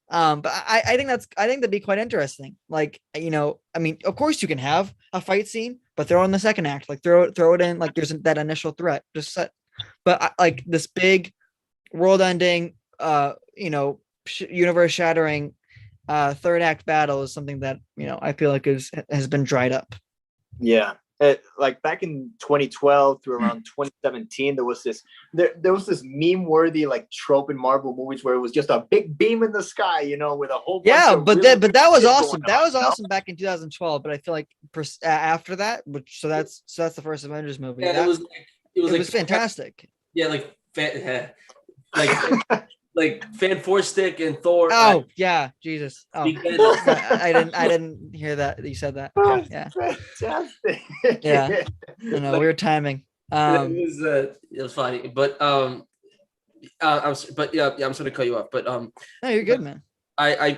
But I think that'd be quite interesting. Like, you know, I mean, of course you can have a fight scene, but throw in the second act, like throw it in, like there's that initial threat, just set. But like this big world ending, you know, universe shattering third act battle is something that, you know, I feel like has been dried up. Yeah. Like back in 2012 through around 2017, there was this meme worthy like trope in Marvel movies where it was just a big beam in the sky, you know, with a whole bunch Yeah, of but really that was shit awesome. going That on, was you know? awesome back in 2012. But I feel like after that, that's the first Avengers movie. Yeah, That it was it like was fantastic. yeah, like like Fan Four Stick and Thor. Oh yeah, Jesus. Oh, We get it. I didn't hear that you said that. Oh, Yeah, fantastic. yeah. I know, Like, weird timing. it was funny, but but yeah, I'm sorry to cut you off, but No, you're good, man. I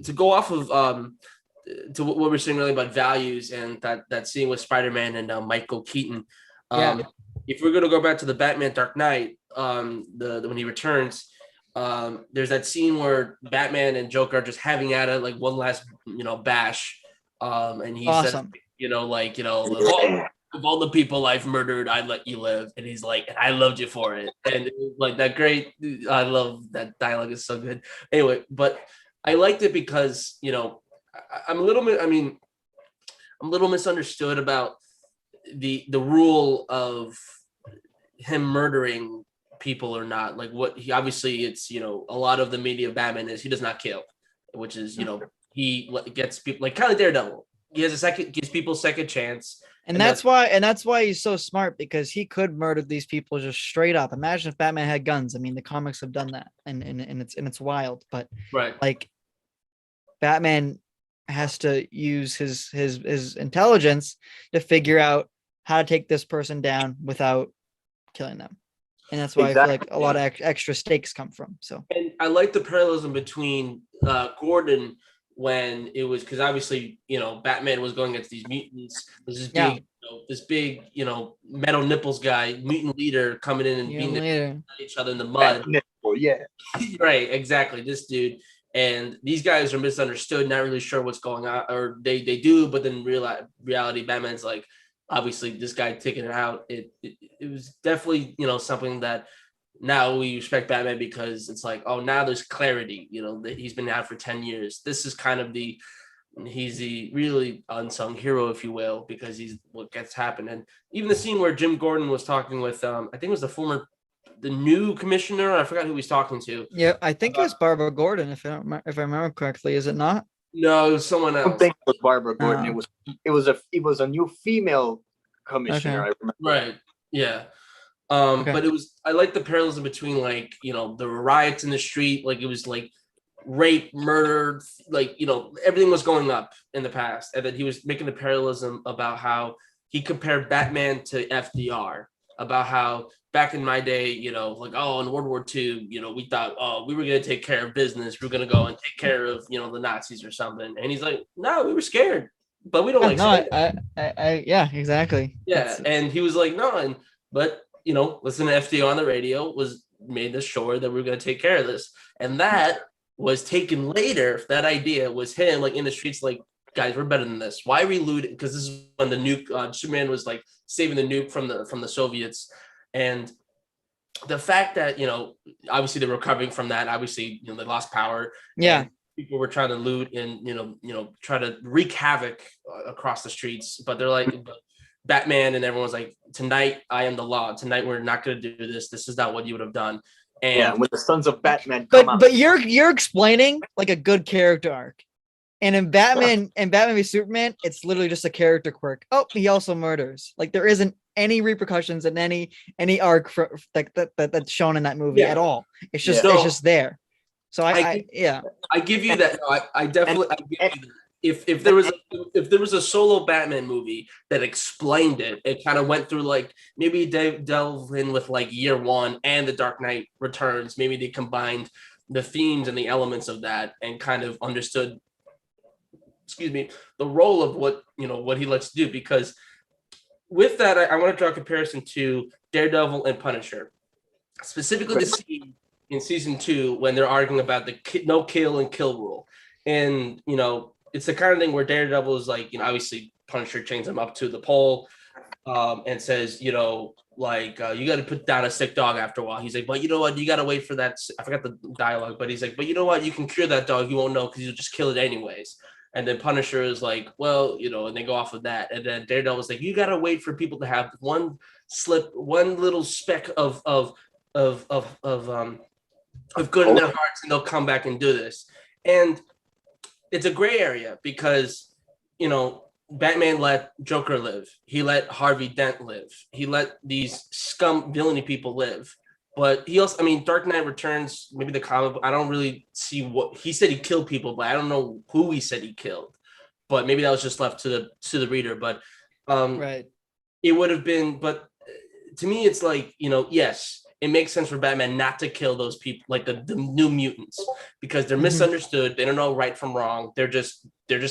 to go off of to what we were saying earlier about values and that scene with Spider-Man and Michael Keaton. Yeah. If we're gonna go back to the Batman Dark Knight, the when he returns, there's that scene where Batman and Joker are just having at it like one last bash, and he says Awesome. of all the people I've murdered, I let you live, and he's like, and I loved you for it, and it was like that great. I love that dialogue is so good. Anyway, but I liked it because I'm a little bit. I mean, I'm a little misunderstood about the rule of him murdering people or not. Like what he obviously it's a lot of the media of Batman is he does not kill, which is he gets people like kind of Daredevil. He has gives people a second chance. And that's why he's so smart, because he could murder these people just straight up. Imagine if Batman had guns. I mean, the comics have done that, and it's wild. But right, like Batman has to use his intelligence to figure out how to take this person down without killing them, and that's why I feel like a lot of extra stakes come from. So, and I like the parallelism between Gordon when it was because obviously Batman was going against these mutants. There's this big metal nipples guy, mutant leader coming in and beating each other in the mud. Yeah, right, exactly. This dude. And these guys are misunderstood, not really sure what's going on, or they do, but then reality, Batman's like, obviously, this guy taking it out. It was definitely something that now we respect Batman because it's like, oh, now there's clarity. That he's been out for 10 years. This is kind of he's the really unsung hero, if you will, because he's what gets happened. And even the scene where Jim Gordon was talking with, I think it was the new commissioner. I forgot who he's talking to. Yeah, I think it was Barbara Gordon, if I remember correctly. Is it not? No, it was someone else. I don't think it was Barbara Gordon. It was a new female commissioner. Okay. I remember. Right. Yeah. Okay. But I like the parallelism between like the riots in the street, like it was like rape, murder, like everything was going up in the past, and then he was making the parallelism about how he compared Batman to FDR, about how back in my day, like, oh, in World War II, we thought, oh, we were going to take care of business. We are going to go and take care of, the Nazis or something. And he's like, no, we were scared, but we don't like saying I yeah, exactly. Yeah. And he was like, no, but listen to FDR on the radio made us sure that we were going to take care of this. And that was taken later. That idea was him like in the streets, like, guys, we're better than this. Why are we looting? Because this is when the nuke, Superman was like saving the nuke from the Soviets. And the fact that, obviously they're recovering from that, obviously, they lost power. Yeah. People were trying to loot and, try to wreak havoc across the streets. But they're like, Batman and everyone's like, tonight I am the law. Tonight we're not going to do this. This is not what you would have done. And when the Sons of Batman come out. But you're explaining like a good character arc. And in Batman v Superman, it's literally just a character quirk. Oh, he also murders. Like there isn't any repercussions in any arc for that's shown in that movie at all. It's just it's just there. So I give you that. No, I definitely I give you that. If there was a solo Batman movie that explained it kind of went through like maybe delve in with like Year One and The Dark Knight Returns. Maybe they combined the themes and the elements of that and kind of understood, the role of what he likes to do. Because with that, I want to draw a comparison to Daredevil and Punisher, specifically the scene in season 2 when they're arguing about the no kill and kill rule. And it's the kind of thing where Daredevil is like, obviously Punisher chains him up to the pole. and says, like you got to put down a sick dog after a while. He's like, but you know what? You got to wait for that. I forgot the dialogue, but he's like, but you know what? You can cure that dog. You won't know because you'll just kill it anyways. And then Punisher is like, well, and they go off of that. And then Daredevil was like, you got to wait for people to have one little speck of good in their hearts, and they'll come back and do this. And it's a gray area because, Batman let Joker live. He let Harvey Dent live. He let these scum villainy people live. But he also, Dark Knight Returns, maybe the comic, I don't really see what he said. He killed people, but I don't know who he said he killed. But maybe that was just left to the reader. But Right. It would have been. But to me, it's like, yes, it makes sense for Batman not to kill those people, like the New Mutants, because they're misunderstood. They don't know right from wrong. They're just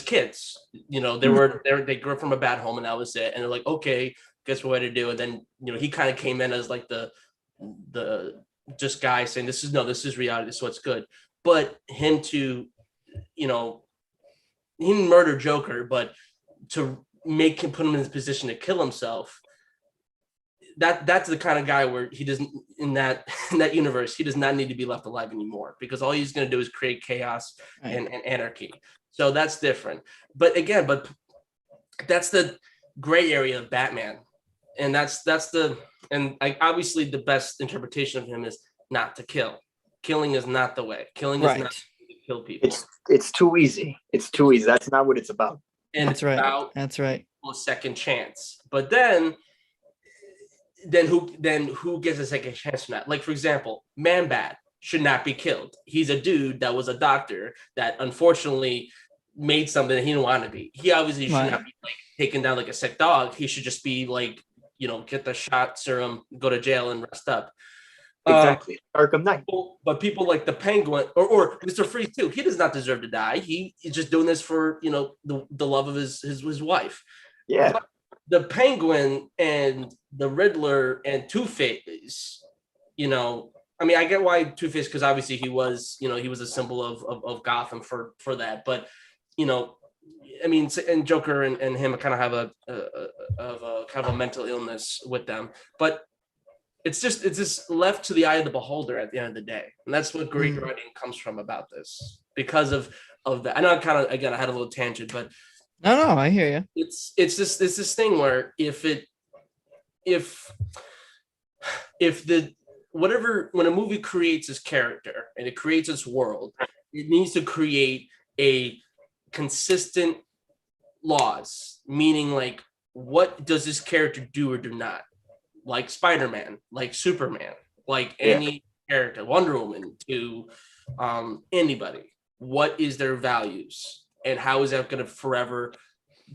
kids. They grew up from a bad home, and that was it. And they're like, okay, guess what to do. And then he kind of came in as like the just guy saying this is reality. This is what's good. But him to, he didn't murder Joker, but to make him put him in this position to kill himself. That's the kind of guy where he doesn't in that universe, he does not need to be left alive anymore, because all he's going to do is create chaos and anarchy. So that's different. But again, that's the gray area of Batman. And obviously the best interpretation of him is not to kill. Killing is not the way. Killing is not to kill people. It's too easy. It's too easy. That's not what it's about. And that's right. That's right. A second chance. But then who gets a second chance from that? Like, for example, Man-Bat should not be killed. He's a dude that was a doctor that unfortunately made something that he didn't want to be. He obviously should not be like taken down like a sick dog. He should just be like, get the shot serum, go to jail and rest up. Exactly. Arkham Knight. But people like the Penguin or Mr. Freeze too, he does not deserve to die. He's just doing this for, the love of his wife. Yeah. But the Penguin and the Riddler and Two-Face, I get why Two-Face, because obviously he was a symbol of Gotham for that. But, and Joker and him kind of have a mental illness with them. But it's just left to the eye of the beholder at the end of the day. And that's what great writing comes from about this, because of that. I know I had a little tangent, but no, I hear you. It's this thing where when a movie creates its character and it creates its world, it needs to create a consistent laws, meaning like, what does this character do or do not? Like Spider-Man, like Superman, like any character, Wonder Woman, to anybody. What is their values? And how is that going to forever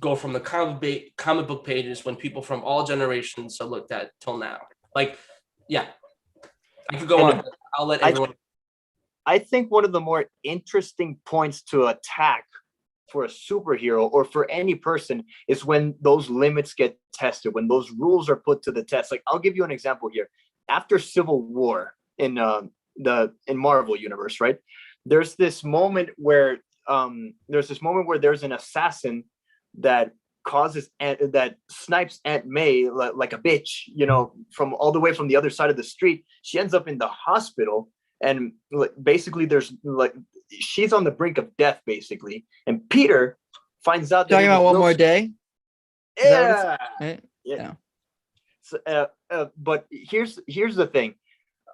go from the comic book pages when people from all generations are looked at till now? Like, yeah, I could go on. I'll let everyone. I think one of the more interesting points to attack for a superhero or for any person is when those limits get tested, when those rules are put to the test. Like, I'll give you an example here. After Civil War in Marvel universe, right? There's this moment where there's an assassin that snipes Aunt May like a bitch, from all the way from the other side of the street. She ends up in the hospital, and basically she's on the brink of death, basically. And Peter finds out that talking about One More Day. Yeah. Yeah. So, but here's the thing.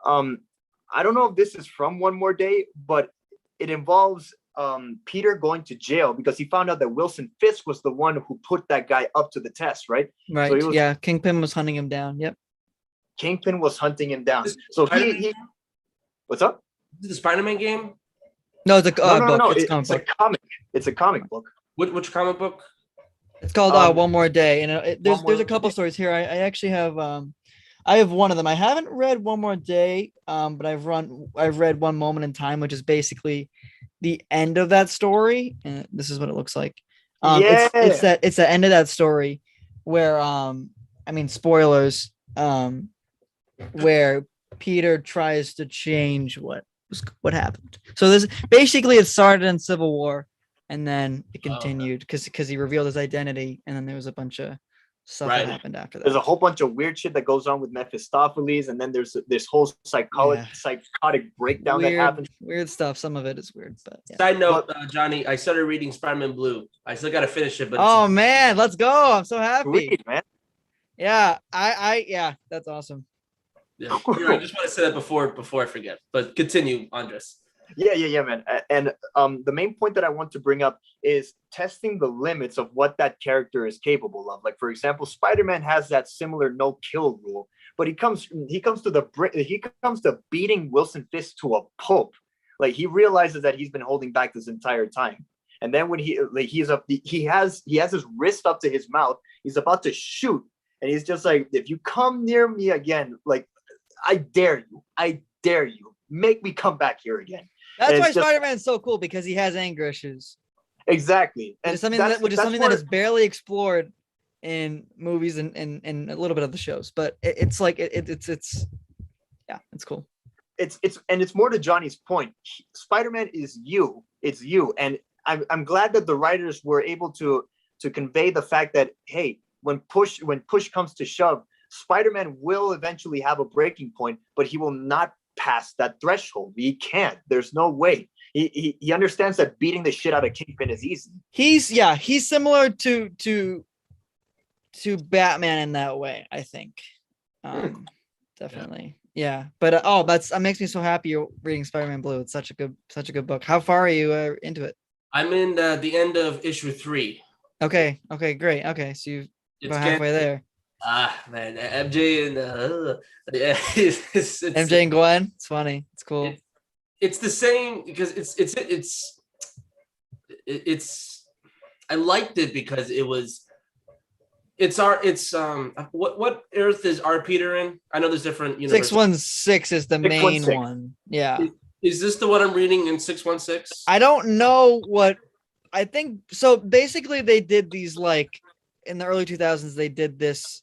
I don't know if this is from One More Day, but it involves Peter going to jail because he found out that Wilson Fisk was the one who put that guy up to the test, right? Right. So Kingpin was hunting him down. Yep. Kingpin was hunting him down. So he what's up? Is it the Spider-Man game? No, it's a book. No. It's a comic. It's a comic book. Which comic book? It's called One More Day, and there's a couple stories here. I actually have I have one of them. I haven't read One More Day, but I've read One Moment in Time, which is basically the end of that story, and this is what it looks like. It's the end of that story where spoilers, where Peter tries to change what happened. So this basically it started in Civil War, and then it continued because he revealed his identity, and then there was a bunch of stuff Right. that happened after There's a that. whole bunch of weird shit that goes on with Mephistopheles, and then there's this whole psychotic breakdown that happens. Weird stuff. Some of it is weird, but yeah. Side note, Johnny, I started reading Spider-Man Blue. I still got to finish it, but Oh man, let's go! I'm so happy. Sweet, man. Yeah, yeah, that's awesome. yeah. I just want to say that before I forget. But continue, Andres. Yeah, man. And the main point that I want to bring up is testing the limits of what that character is capable of. Like, for example, Spider-Man has that similar no-kill rule, but he comes to beating Wilson Fisk to a pulp. Like, he realizes that he's been holding back this entire time. And then when he has his wrist up to his mouth, he's about to shoot, and he's just like, if you come near me again, like, I dare you, make me come back here again. That's why Spider-Man's so cool, because he has anger issues. Exactly. And which is something that is barely explored in movies and a little bit of the shows, but it's cool. It's more to Johnny's point. Spider-Man is you. It's you. And I'm glad that the writers were able to convey the fact that, hey, when push comes to shove, Spider-Man will eventually have a breaking point, but he will not pass that threshold. He can't. There's no way. He understands that beating the shit out of Kingpin is easy. He's similar to Batman in that way, I think. Definitely. Yeah. But that makes me so happy you're reading Spider-Man Blue. It's such a good book. How far are you into it? I'm in the end of issue 3. Okay, great. Okay, so you're about halfway there. Man, MJ and it's MJ and Gwen. It's funny. It's cool. It's the same because it's I liked it because what Earth is R. Peter in? I know there's different universes. 616 is the main one. Yeah. Is this the one I'm reading in 616? I don't know what I think. So basically they did these, like, in the early 2000s, they did this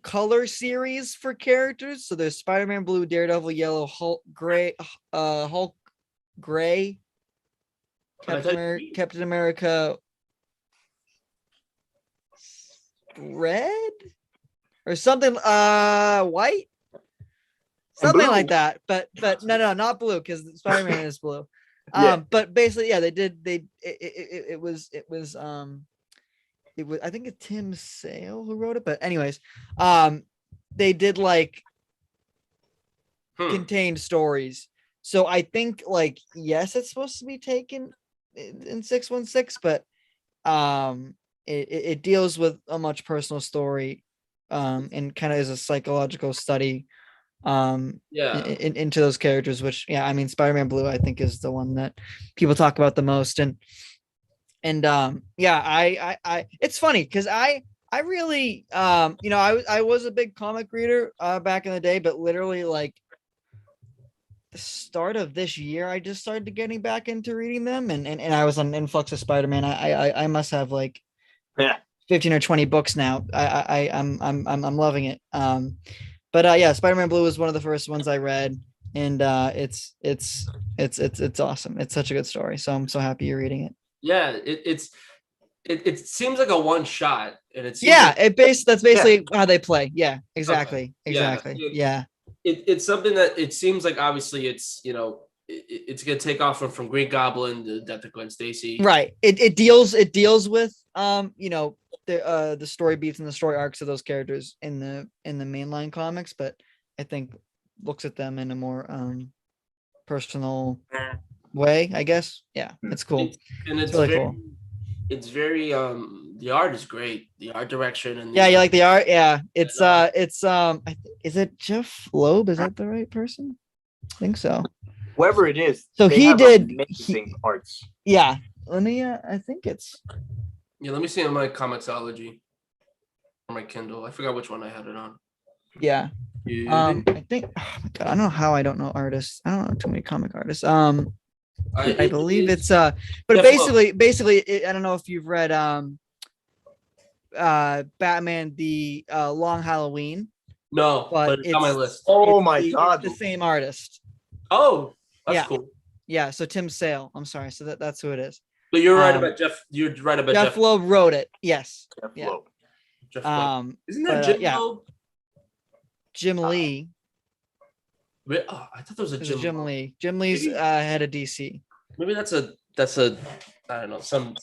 color series for characters. So there's Spider-Man Blue, Daredevil Yellow, Hulk Gray, Captain America Red or something, white, something like that. But no, not blue, because Spider-Man is blue. But basically, yeah, it was I think it's Tim Sale who wrote it, but anyways, they did like contained stories. So I think, like, yes, it's supposed to be taken in 616, but it deals with a much personal story, and kind of is a psychological study into those characters, which, I mean, Spider-Man Blue, I think, is the one that people talk about the most. And I it's funny because I really I was a big comic reader back in the day, but literally, like, the start of this year I just started getting back into reading them, and I was on an influx of Spider-Man. I must have like 15 or 20 books now. I'm loving it. But Spider-Man Blue was one of the first ones I read, and it's awesome. It's such a good story, so I'm so happy you're reading it. Yeah, it seems like a one shot, and it's that's basically how they play. Yeah, exactly. Okay. Exactly. Yeah. It's something that it seems like, obviously, it's it's gonna take off from Green Goblin, the death of Gwen Stacy. Right. It deals with the story beats and the story arcs of those characters in the mainline comics, but I think looks at them in a more personal way, I guess. Yeah, it's cool. It's really very, cool. It's very the art is great. The art direction and you like the art. Yeah, it's is it Jeff Loeb? Is that the right person? I think so. Whoever it is. So he did amazing arts. Yeah. Let me. I think it's. Yeah, let me see on my Comixology or my Kindle. I forgot which one I had it on. Yeah. I think. Oh my God, I don't know how I don't know artists. I don't know too many comic artists. I believe it's but basically I don't know if you've read Batman the Long Halloween. No, but it's on my list. Oh my God, the same artist. Oh, that's cool. Yeah, so Tim Sale. I'm sorry, so that's who it is. But you're right about Jeff. You're right about Jeff Loeb wrote it. Yes. Jeff Loeb. Isn't that but, Jim yeah. Loeb? Jim Lee. Oh, I thought there was a There's Jim. a Jim Lee. Jim Lee's Maybe- head of DC. Maybe that's a I don't know, some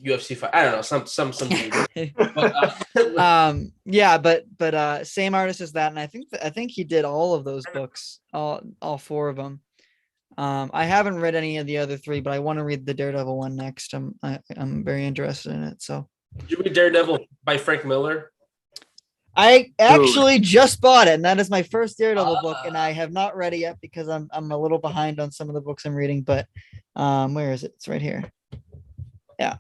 UFC fight. I don't know, some dude. But, Yeah, but same artist as that, and I think he did all of those books, all four of them. I haven't read any of the other three, but I want to read the Daredevil one next. I'm very interested in it. So did you read Daredevil by Frank Miller? I actually just bought it, and that is my first Daredevil book, and I have not read it yet because I'm a little behind on some of the books I'm reading. But where is it? It's right here. Yeah.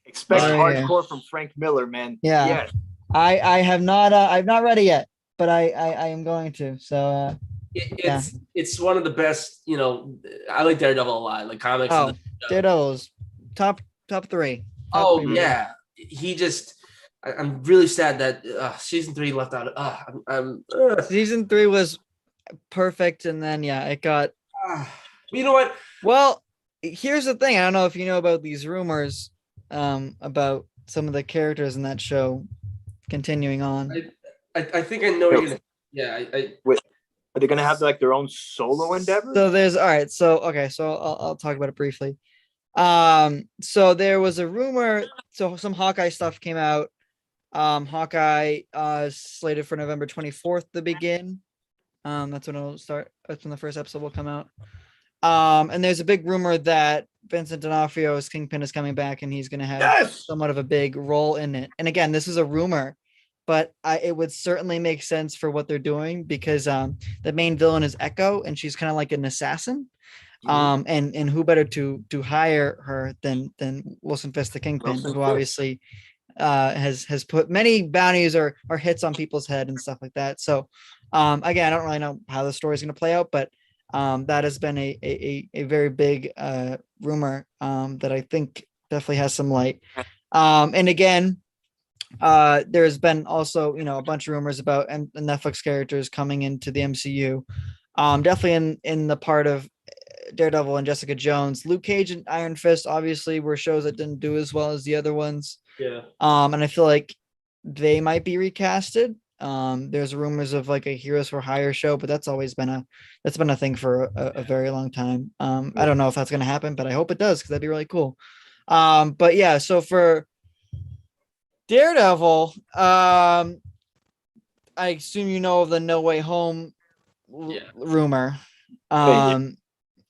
Expect Right here. hardcore from Frank Miller, man. Yeah. Yes. I have not I've not read it yet, but I am going to. So It's one of the best. You know, I like Daredevil a lot. Like comics. oh, Daredevil's top three. Oh three. yeah, he just. I'm really sad that season 3 left out. Season 3 was perfect, and then it got. You know what? Well, here's the thing. I don't know if you know about these rumors about some of the characters in that show continuing on. I think I know. Yeah. Are they gonna have like their own solo endeavor? So there's all right. So I'll talk about it briefly. So there was a rumor. So some Hawkeye stuff came out. Hawkeye slated for November 24th to begin. That's when it'll start. That's when the first episode will come out. And there's a big rumor that Vincent D'Onofrio's Kingpin is coming back, and he's going to have somewhat of a big role in it. And again, this is a rumor, but it would certainly make sense for what they're doing because the main villain is Echo, and she's kind of like an assassin. And who better to hire her than Wilson Fisk, the Kingpin, who obviously has put many bounties or hits on people's head and stuff like that. So again, I don't really know how the story is going to play out, but that has been a very big rumor that I think definitely has some light. And again, there's been also a bunch of rumors about Netflix characters coming into the MCU. Definitely in the part of Daredevil and Jessica Jones. Luke Cage and Iron Fist obviously were shows that didn't do as well as the other ones. Yeah. And I feel like they might be recasted. There's rumors of like a Heroes for Hire show, but that's been a thing for a very long time. I don't know if that's going to happen, but I hope it does because that'd be really cool. But yeah, so for Daredevil, I assume you know of the No Way Home rumor.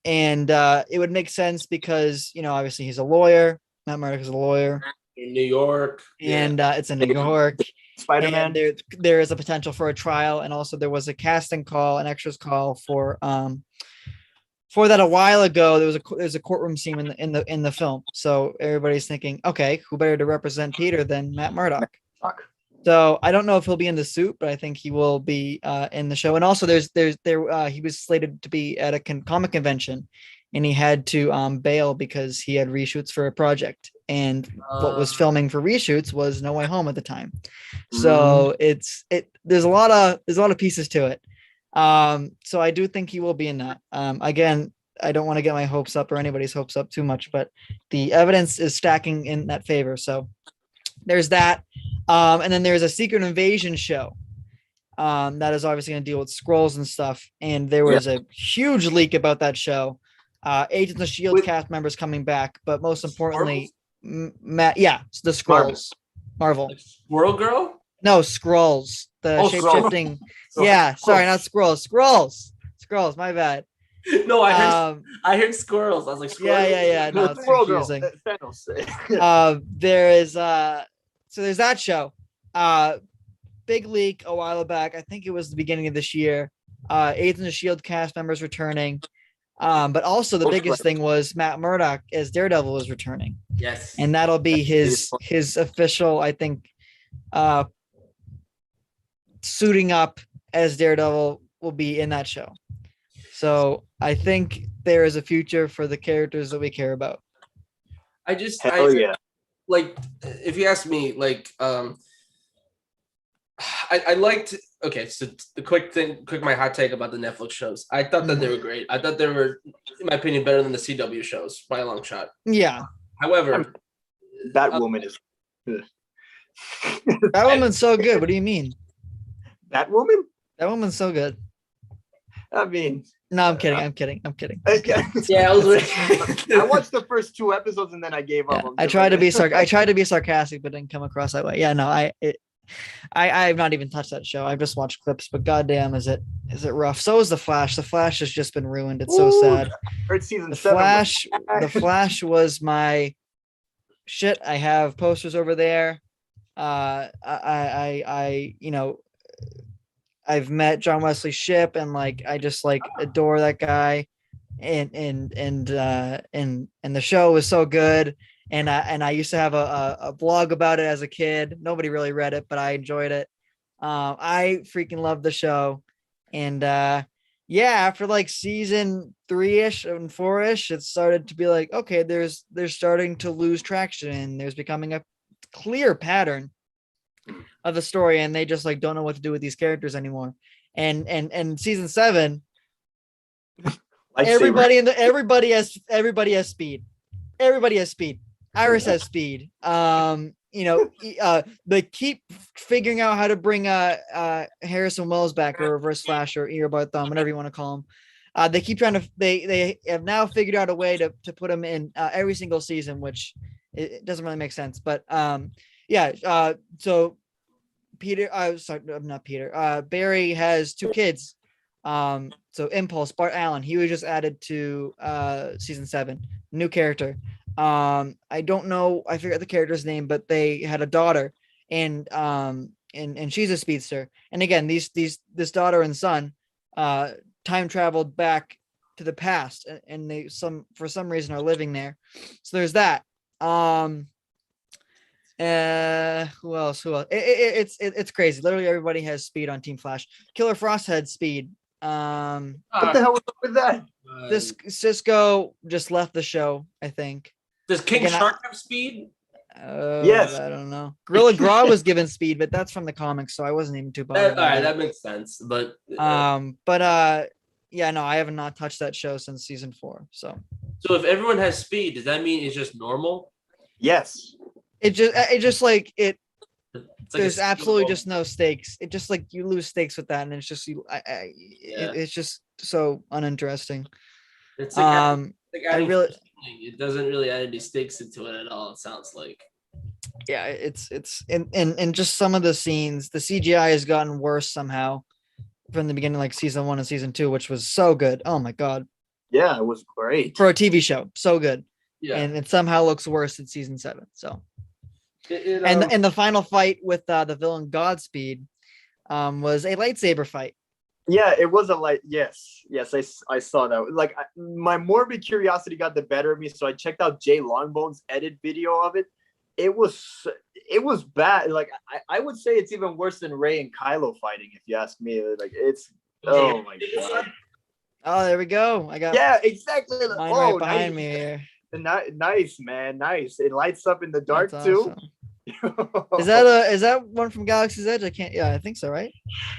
And it would make sense because obviously he's a lawyer. Matt Murdock is a lawyer in New York, and it's in New York. Spider-Man. There is a potential for a trial, and also there was a casting call, an extras call for that a while ago. There's a courtroom scene in the film, so everybody's thinking, okay, who better to represent Peter than Matt Murdock? So I don't know if he'll be in the suit, but I think he will be in the show. And also, he was slated to be at a comic convention, and he had to bail because he had reshoots for a project. And what was filming for reshoots was No Way Home at the time. So there's a lot of pieces to it. So I do think he will be in that. Again, I don't want to get my hopes up or anybody's hopes up too much, but the evidence is stacking in that favor. So there's that. And then there's a Secret Invasion show that is obviously going to deal with Skrulls and stuff. And there was a huge leak about that show. Agents of S.H.I.E.L.D. cast members coming back, but most importantly, the Skrulls. Marvel. Like Squirrel Girl? No, Skrulls. The shape-shifting. Yeah, sorry, not Skrulls. Skrulls, my bad. No, I heard squirrels. I was like, squirrels? Yeah. No, it's confusing. There's that show. Big leak a while back. I think it was the beginning of this year. Agents of S.H.I.E.L.D. cast members returning. But also the biggest thing was Matt Murdock as Daredevil is returning. Yes. And that'll be his official, I think, suiting up as Daredevil will be in that show. So I think there is a future for the characters that we care about. Like, if you ask me, like, I liked. Okay, so the quick my hot take about the Netflix shows. I thought that they were great. I thought they were, in my opinion, better than the CW shows by a long shot. Yeah. However, that woman is. That woman's so good. What do you mean? That woman? That woman's so good. I mean, No, I'm kidding. I'm kidding. I'm kidding. Yeah, I was I watched the first 2 episodes and then I gave up. Yeah, I'm I just tried to like- be I tried to be sarcastic, but didn't come across that way. Yeah, no, I've not even touched that show. I've just watched clips, but goddamn, is it rough? So is the Flash. The Flash has just been ruined. It's so Ooh, sad. Heard season The 7. Flash. The Flash was my shit. I have posters over there. You know, I've met John Wesley Shipp, and like I just like adore that guy, and the show was so good. And I used to have a blog about it as a kid. Nobody really read it, but I enjoyed it. I freaking loved the show. And yeah, after like season 3-ish and 4-ish, it started to be like, okay, they're starting to lose traction, and there's becoming a clear pattern of the story, and they just like don't know what to do with these characters anymore. And season 7, everybody has speed. Everybody has speed. Iris has speed. You know, they keep figuring out how to bring Harrison Wells back, or Reverse Flash, or Earbud Thumb, whatever you want to call him. They keep trying to. They have now figured out a way to put him in every single season, which it doesn't really make sense. But yeah. So Peter, sorry, not Peter. Barry has 2 kids. So Impulse, Bart Allen, he was just added to season 7, new character. I don't know, I forget the character's name, but they had a daughter, and she's a speedster. And again, this daughter and son time traveled back to the past, and they for some reason are living there. So there's that. Who else? It's crazy. Literally everybody has speed on Team Flash. Killer Frost had speed. What the hell was up with that? This Cisco just left the show, I think. Does King Again, Shark have speed? Yes. I don't know. Gorilla Grodd was given speed, but that's from the comics, so I wasn't even too bothered. All right, that makes sense. But yeah, no, I have not touched that show since season 4. So if everyone has speed, does that mean it's just normal? Yes. it just like it. It's like There's a absolutely skill. just no stakes. It just like you lose stakes with that, and it's just it's just so uninteresting. It's like like I adding really, it doesn't really add any stakes into it at all. It sounds like. yeah, it's and just some of the scenes, the CGI has gotten worse somehow from the beginning, like season 1 and season 2, which was so good. Oh my god, Yeah, it was great. for a TV show, so good. Yeah. And it somehow looks worse in season 7. So It, and the final fight with the villain Godspeed was a lightsaber fight. Yeah, it was a light. Yes, I saw that. Like my morbid curiosity got the better of me, so I checked out Jay Longbone's edit video of it. It was bad. Like I would say it's even worse than Rey and Kylo fighting, if you ask me. Like it's oh my god. Oh, there we go. I got Yeah, exactly. mine Oh, right behind nice. me here. Nice, man. Nice. It lights up in the dark That's too. awesome. Is that one from Galaxy's Edge? I can't. Yeah, I think so. Right.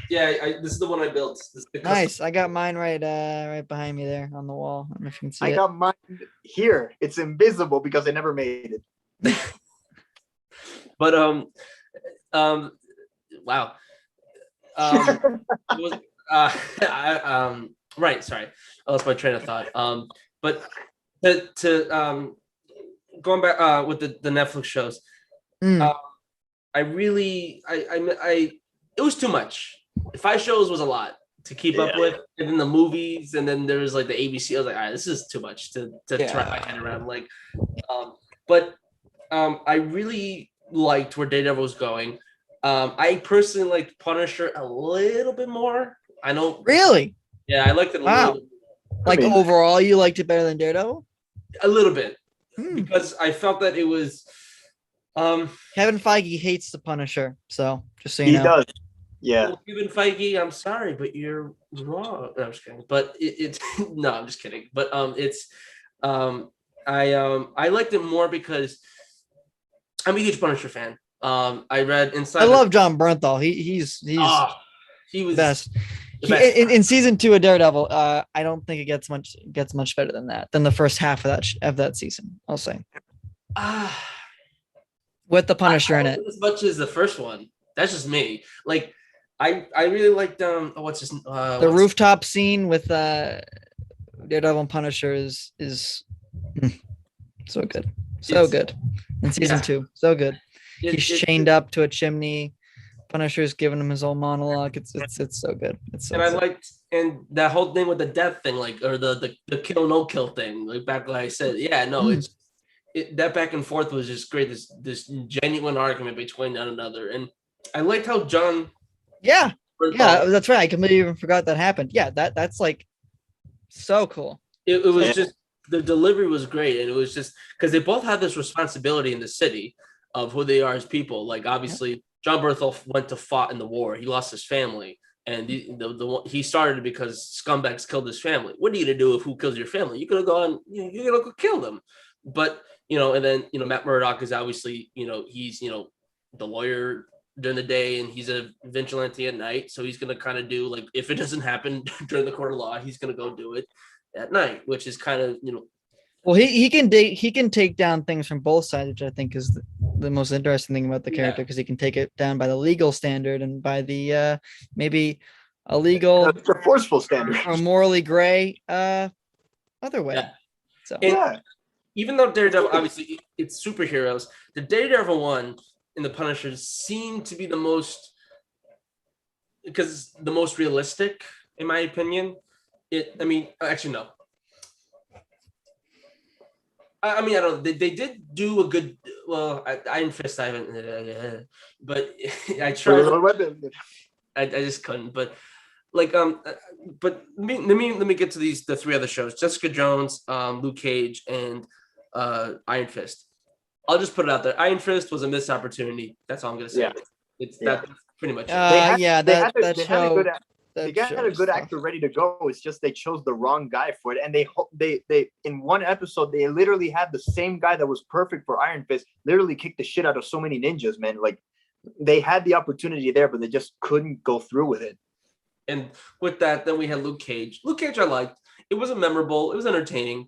yeah, this is the one I built. This is the Nice. I got mine right behind me there on the wall. I don't know if you can see I it. got mine here. It's invisible because I never made it. But wow. It was, right. Sorry, I lost my train of thought. But to going back with the Netflix shows, I really it was too much. 5 shows was a lot to keep up with, and then the movies, and then there was like the ABC. I was like, all right, this is too much to wrap my head around. Like, but I really liked where Daredevil was going. I personally liked Punisher a little bit more. I know. Really? Yeah, I liked it a Wow. little. Like overall, you liked it better than Daredevil? A little bit, Hmm. because I felt that it was. Kevin Feige hates the Punisher, so just so you He know. does. Yeah. Well, Kevin Feige, I'm sorry, but you're wrong. No, I'm just kidding. But it's no, I'm just kidding. But it's I liked it more because I'm a huge Punisher fan. I read Inside. I love John Bernthal. He's he was best. the best. In season 2 of Daredevil, I don't think it gets much better than that, than the first half of that season. I'll say. with the Punisher in I it. as much as the first one. That's just me. Like I really liked what's his The rooftop scene with Daredevil and Punisher is so good. So good. In season 2. So good. He's chained up to a chimney. Punisher's giving him his whole monologue. It's so good. It's so and I sick. liked and that whole thing with the death thing, like or the kill no kill thing. Like back when I said, yeah, no, that back and forth was just great. This genuine argument between one another, and I liked how John. Yeah, that's right. I completely even forgot that happened. Yeah, that's like so cool. It was just the delivery was great, and it was just because they both have this responsibility in the city of who they are as people. Like obviously, John Berthold went to fought in the war. He lost his family, and he started it because scumbags killed his family. What are you gonna do if who kills your family? You're gonna go on. You're gonna go kill them. But and then Matt Murdock is obviously he's the lawyer during the day and he's a vigilante at night, so he's gonna kind of do like if it doesn't happen during the court of law, he's gonna go do it at night, which is kind of well he can take down things from both sides, which I think is the most interesting thing about the character, because he can take it down by the legal standard and by the maybe a legal the forceful standard or morally gray other way. So even though Daredevil obviously it's superheroes, the Daredevil one and the Punisher seem to be the most realistic in my opinion. Actually no. I don't. They did do a good. Well, Iron Fist. I haven't. But I tried. I just couldn't. But but let me get to the 3 other shows: Jessica Jones, Luke Cage, and Iron Fist. I'll just put it out there. Iron Fist was a missed opportunity. That's all I'm gonna say. That's pretty much it. That show. They got a good actor ready to go. It's just they chose the wrong guy for it, and they in one episode they literally had the same guy that was perfect for Iron Fist literally kick the shit out of so many ninjas, man. Like they had the opportunity there, but they just couldn't go through with it. And with that, then we had Luke Cage. Luke Cage, I liked. It wasn't memorable. It was entertaining.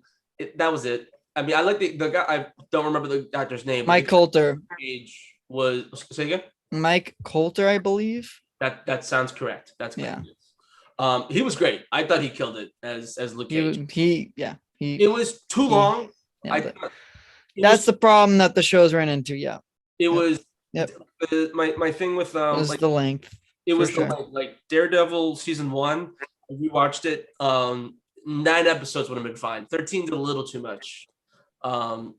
That was it. I mean, I like the guy. I don't remember the actor's name. Mike Coulter. Cage was say again. Mike Coulter, I believe. That sounds correct. That's correct. Yeah. He was great. I thought he killed it as Luke Cage. It was too long. That's the problem that the shows ran into. Yeah. It was. Yep. My thing with was the length. It was the length. Like Daredevil season 1. We watched it. 9 episodes would have been fine. 13 is a little too much. That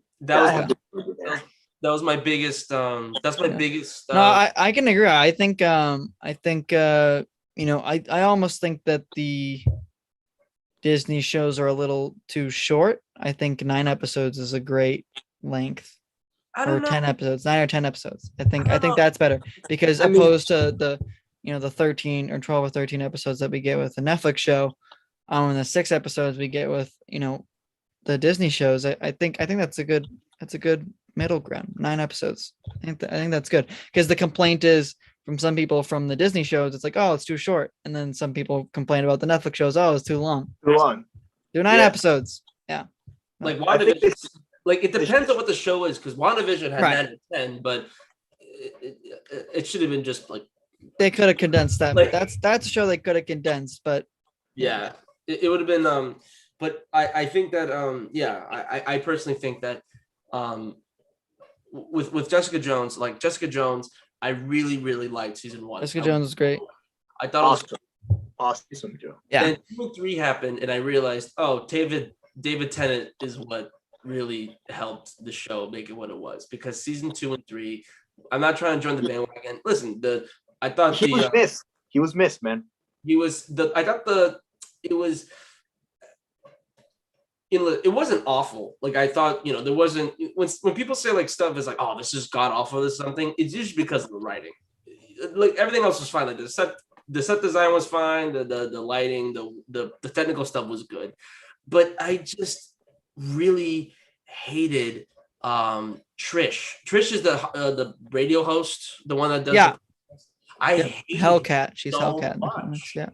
was my biggest. That's my biggest. No, I can agree. I think I almost think that the Disney shows are a little too short. I think 9 episodes is a great length. Or 10 episodes, 9 or 10 episodes. I think that's better because opposed to the 13 or 12 or 13 episodes that we get with the Netflix show, and the 6 episodes we get with the Disney shows. I think that's a good middle ground. 9 episodes. I think that's good because the complaint is from some people from the Disney shows, it's like, oh, it's too short, and then some people complain about the Netflix shows, oh, it's too long. Do 9 episodes. Yeah. Like WandaVision. Like it depends on what the show is, because WandaVision had 9 to 10, but it should have been just like they could have condensed that. Like, that's a show they could have condensed, but it would have been. But I think that I personally think that with Jessica Jones, I really liked season 1. Jessica Jones was great. I thought awesome Joe. Yeah. And 2 and 3 happened, and I realized, David Tennant is what really helped the show make it what it was, because season 2 and 3, I'm not trying to join the bandwagon. Listen, I thought he was missed, man. It wasn't awful. Like I thought, there wasn't when people say like stuff is like, oh, this is god awful, this is something, it's usually because of the writing. Like everything else was fine. Like the set design was fine, the lighting, the technical stuff was good. But I just really hated Trish. Trish is the radio host, the one that does I hate Hellcat. She's so Hellcat. Yeah.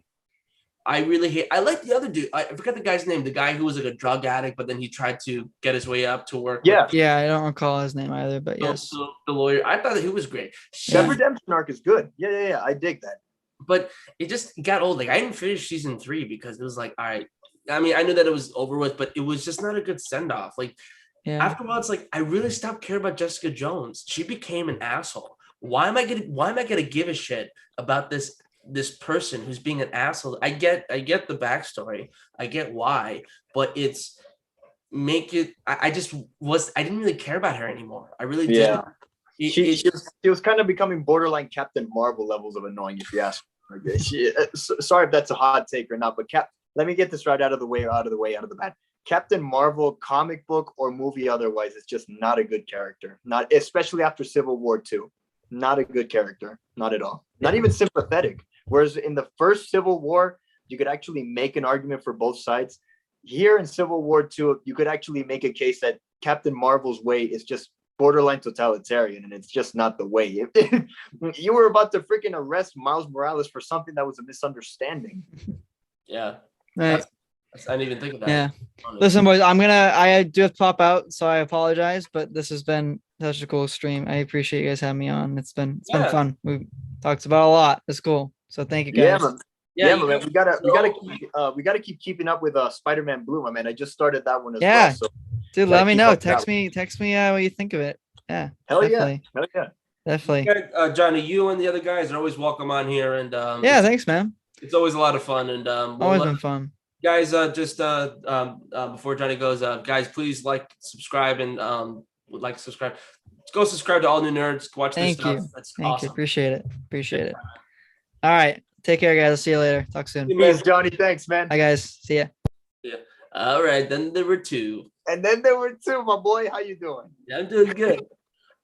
I really hate. I like the other dude. I forgot the guy's name. The guy who was like a drug addict, but then he tried to get his way up to work. Yeah. Yeah, I don't recall his name either, but yes. The lawyer. I thought that he was great. That Yeah. redemption arc is good. Yeah. I dig that. But it just got old. Like I didn't finish season 3 because it was like, all right. I mean, I knew that it was over with, but it was just not a good send off. Like after a while, it's like I really stopped caring about Jessica Jones. She became an asshole. Why am I gonna give a shit about this person who's being an asshole? I get the backstory. I get why, but it's I didn't really care about her anymore. I really didn't. She was kind of becoming borderline Captain Marvel levels of annoying, if you ask me. Sorry if that's a hot take or not, but let me get this right out of the bat. Captain Marvel, comic book or movie otherwise, is just not a good character. Not especially after Civil War 2. Not a good character. Not at all. Not even sympathetic. Whereas in the first Civil War, you could actually make an argument for both sides. Here in Civil War 2, you could actually make a case that Captain Marvel's way is just borderline totalitarian, and it's just not the way. You were about to freaking arrest Miles Morales for something that was a misunderstanding. Yeah. Right. I didn't even think of that. Yeah. Listen, boys, I do have to pop out, so I apologize, but this has been such a cool stream. I appreciate you guys having me on. It's been fun. We talked about a lot. It's cool. So thank you guys. Yeah, man. We gotta keep keeping up with Spider-Man Blue, my man. I just started that one as well. So dude, let me know. Text me what you think of it. Yeah. Hell definitely. Yeah. Definitely. Johnny, you and the other guys are always welcome on here, and thanks, man. It's always a lot of fun, and always been fun. Guys, before Johnny goes, guys, please subscribe, and subscribe. Go subscribe to All New Nerds. Watch this stuff. That's Thank awesome. you. Appreciate it. All right. Take care, guys. I'll see you later. Talk soon. Thanks, Johnny. Thanks, man. Hi, guys. See ya. Yeah. All right. Then there were 2. And then there were 2, my boy. How you doing? Yeah, I'm doing good.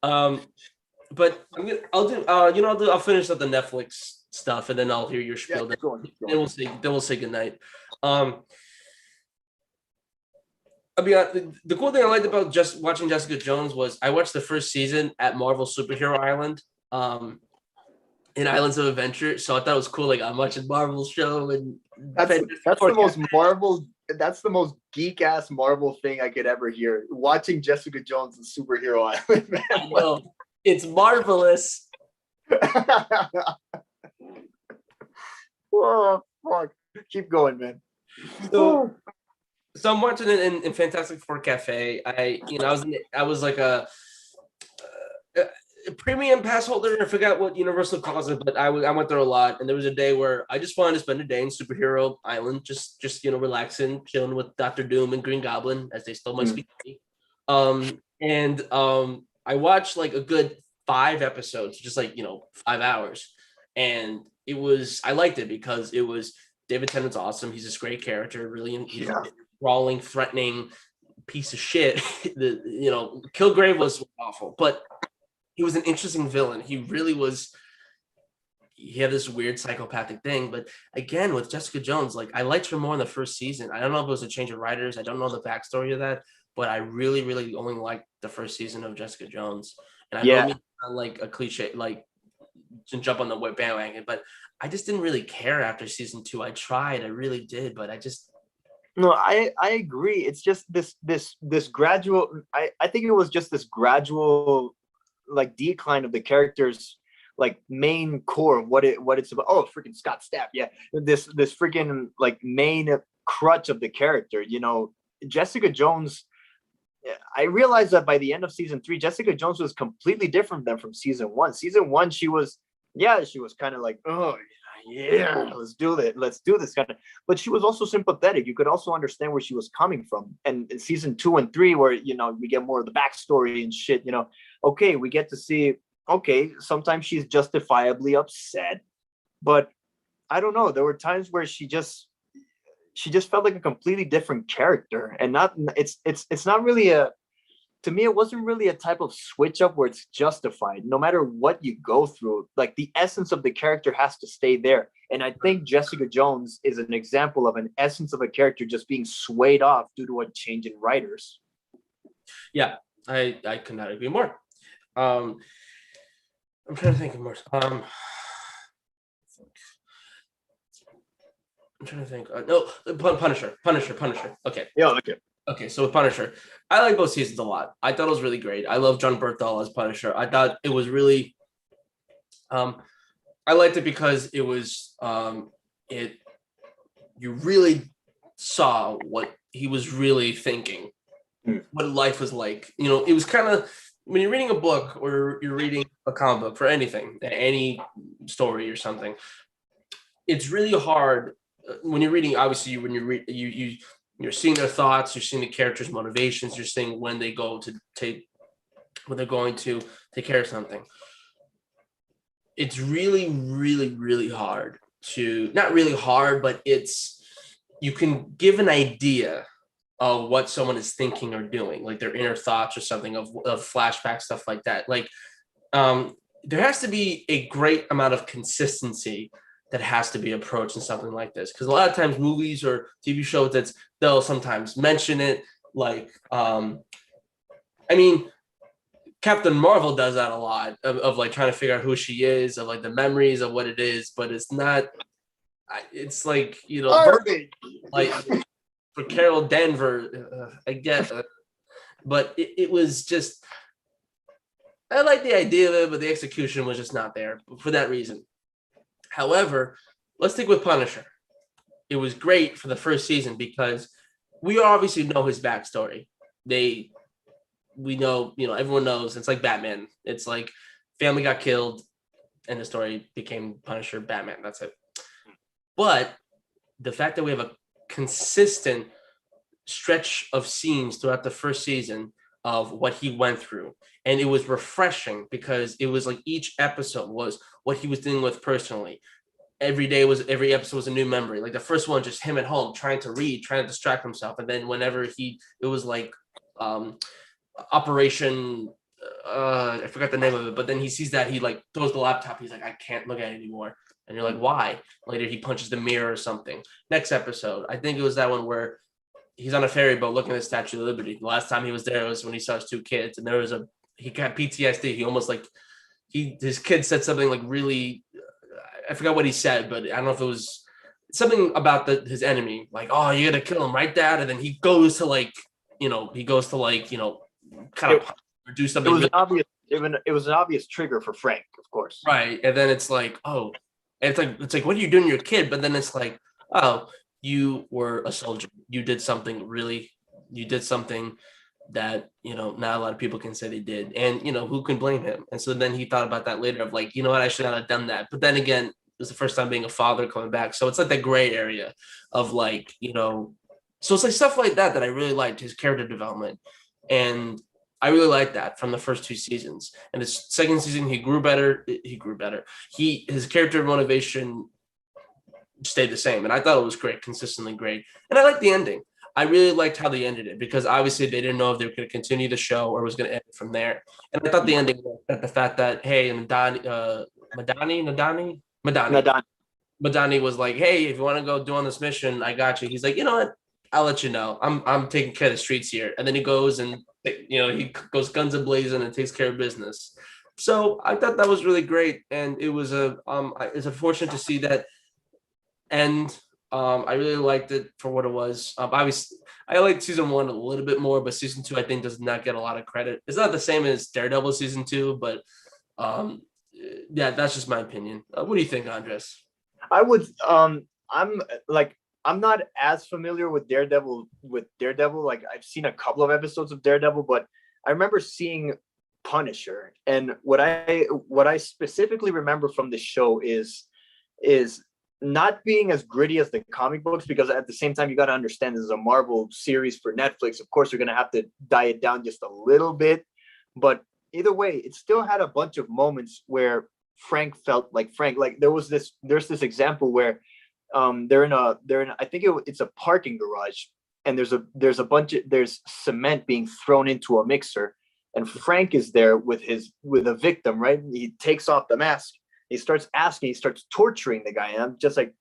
But I'll finish up the Netflix stuff, and then I'll hear your spiel. Then we'll say goodnight. The cool thing I liked about just watching Jessica Jones was I watched the first season at Marvel Superhero Island, in Islands of Adventure. So I thought it was cool. Like I'm watching Marvel's show, and that's the most Marvel. That's the most geek ass Marvel thing I could ever hear. Watching Jessica Jones and Superhero Island. Man. I know. It's marvelous. Oh, fuck. Keep going, man. So I'm watching it in Fantastic Four Cafe. I was like a premium pass holder. I forgot what Universal calls it, but I went there a lot. And there was a day where I just wanted to spend a day in Superhero Island, just relaxing, chilling with Doctor Doom and Green Goblin as they stole my spaghetti. I watched like a good 5 episodes, just 5 hours, and I liked it because it was David Tennant's awesome. He's this great character, really. He's a brawling, threatening piece of shit. Kilgrave was awful, but he was an interesting villain. He really was. He had this weird psychopathic thing, but again, with Jessica Jones, I liked her more in the first season. I don't know if it was a change of writers. I don't know the backstory of that, but I really, really only liked the first season of Jessica Jones. And I know it's not like a cliche, to jump on the bandwagon, but I just didn't really care after season 2. I tried, I really did, but I just. No, I agree. It's just this gradual. I think it was just this gradual decline of the characters main core of what it's about. Oh, freaking Scott Stapp. Yeah. This freaking main crutch of the character, Jessica Jones. I realized that by the end of season 3, Jessica Jones was completely different than from season 1. Season 1, she was kind of oh yeah, let's do this kind of, but she was also sympathetic. You could also understand where she was coming from. And in season 2 and 3, where we get more of the backstory and shit, okay, we get to see, okay, sometimes she's justifiably upset, but I don't know, there were times where she just felt like a completely different character, and it's not really to me, it wasn't really a type of switch up where it's justified. No matter what you go through, the essence of the character has to stay there. And I think Jessica Jones is an example of an essence of a character just being swayed off due to a change in writers. Yeah, I could not agree more. I'm trying to think of more. I'm trying to think. No, Punisher. Okay. Yeah, okay. Okay, so with Punisher, I like both seasons a lot. I thought it was really great. I love John Berthal as Punisher. I thought it was really, I liked it because it was, it you really saw what he was really thinking, what life was like. You know, it was kind of when you're reading a book or you're reading a comic book for anything, any story or something. It's really hard when you're reading. Obviously, when you read, you're seeing their thoughts, you're seeing the characters' motivations, you're seeing when they go to take when they're going to take care of something. It's really, really, really hard to not really hard, but it's you can give an idea of what someone is thinking or doing, like their inner thoughts or something of flashback stuff like that. Like there has to be a great amount of consistency that has to be approached in something like this, because a lot of times movies or TV shows they'll sometimes mention it, like I mean Captain Marvel does that a lot of like trying to figure out who she is, of like the memories of what it is, but it's not. It's like like for Carol Danvers, I guess, but it was just. I like the idea of it, but the execution was just not there for that reason. However, let's stick with Punisher. It was great for the first season because we obviously know his backstory. We know, everyone knows. It's like Batman. It's like family got killed and the story became Punisher, Batman. That's it. But the fact that we have a consistent stretch of scenes throughout the first season of what he went through, and it was refreshing because it was like each episode was what he was dealing with personally. Every episode was a new memory. Like the first one, just him at home trying to read, trying to distract himself, and then whenever it was like Operation, I forgot the name of it, but then he sees that he like throws the laptop. He's like, I can't look at it anymore. And you're like, why? Later he punches the mirror or something. Next episode, I think it was that one where he's on a ferry boat looking at the Statue of Liberty. The last time he was there was when he saw his two kids, and he got PTSD. He almost like his kid said something like really, I forgot what he said, but I don't know if it was something about his enemy, like, oh, you gotta kill him, right, Dad? And then he goes to kind of do something. It was an obvious trigger for Frank, of course. Right, and then it's like, oh, and it's like, what are you doing to your kid? But then it's like, oh, you were a soldier. You did something that, not a lot of people can say they did. And, who can blame him? And so then he thought about that later of like, I should not have done that. But then again, it was the first time being a father coming back. So it's like that gray area of like, so it's like stuff like that I really liked, his character development. And I really liked that from the first two seasons. And his second season, he grew better. His character motivation stayed the same. And I thought it was great, consistently great. And I liked the ending. I really liked how they ended it because obviously they didn't know if they were going to continue the show or was going to end it from there. And I thought the ending, that the fact that, hey, Madani was like, hey, if you want to go do on this mission, I got you. He's like, you know what? I'll let you know. I'm taking care of the streets here. And then he goes and, he goes guns a-blazing and takes care of business. So I thought that was really great. And it was it's unfortunate to see that end. I really liked it for what it was. Obviously, I liked season 1 a little bit more, but season 2 I think does not get a lot of credit. It's not the same as Daredevil season 2, but yeah, that's just my opinion. What do you think, Andres? I would. I'm not as familiar with Daredevil. Like I've seen a couple of episodes of Daredevil, but I remember seeing Punisher, and what I specifically remember from the show is not being as gritty as the comic books, because at the same time, you got to understand this is a Marvel series for Netflix. Of course, you're going to have to diet it down just a little bit. But either way, it still had a bunch of moments where Frank felt like Frank. Like there's this example where they're in I think it's a parking garage, and there's cement being thrown into a mixer, and Frank is there with a victim, right? He takes off the mask. He starts torturing the guy. And I'm just like,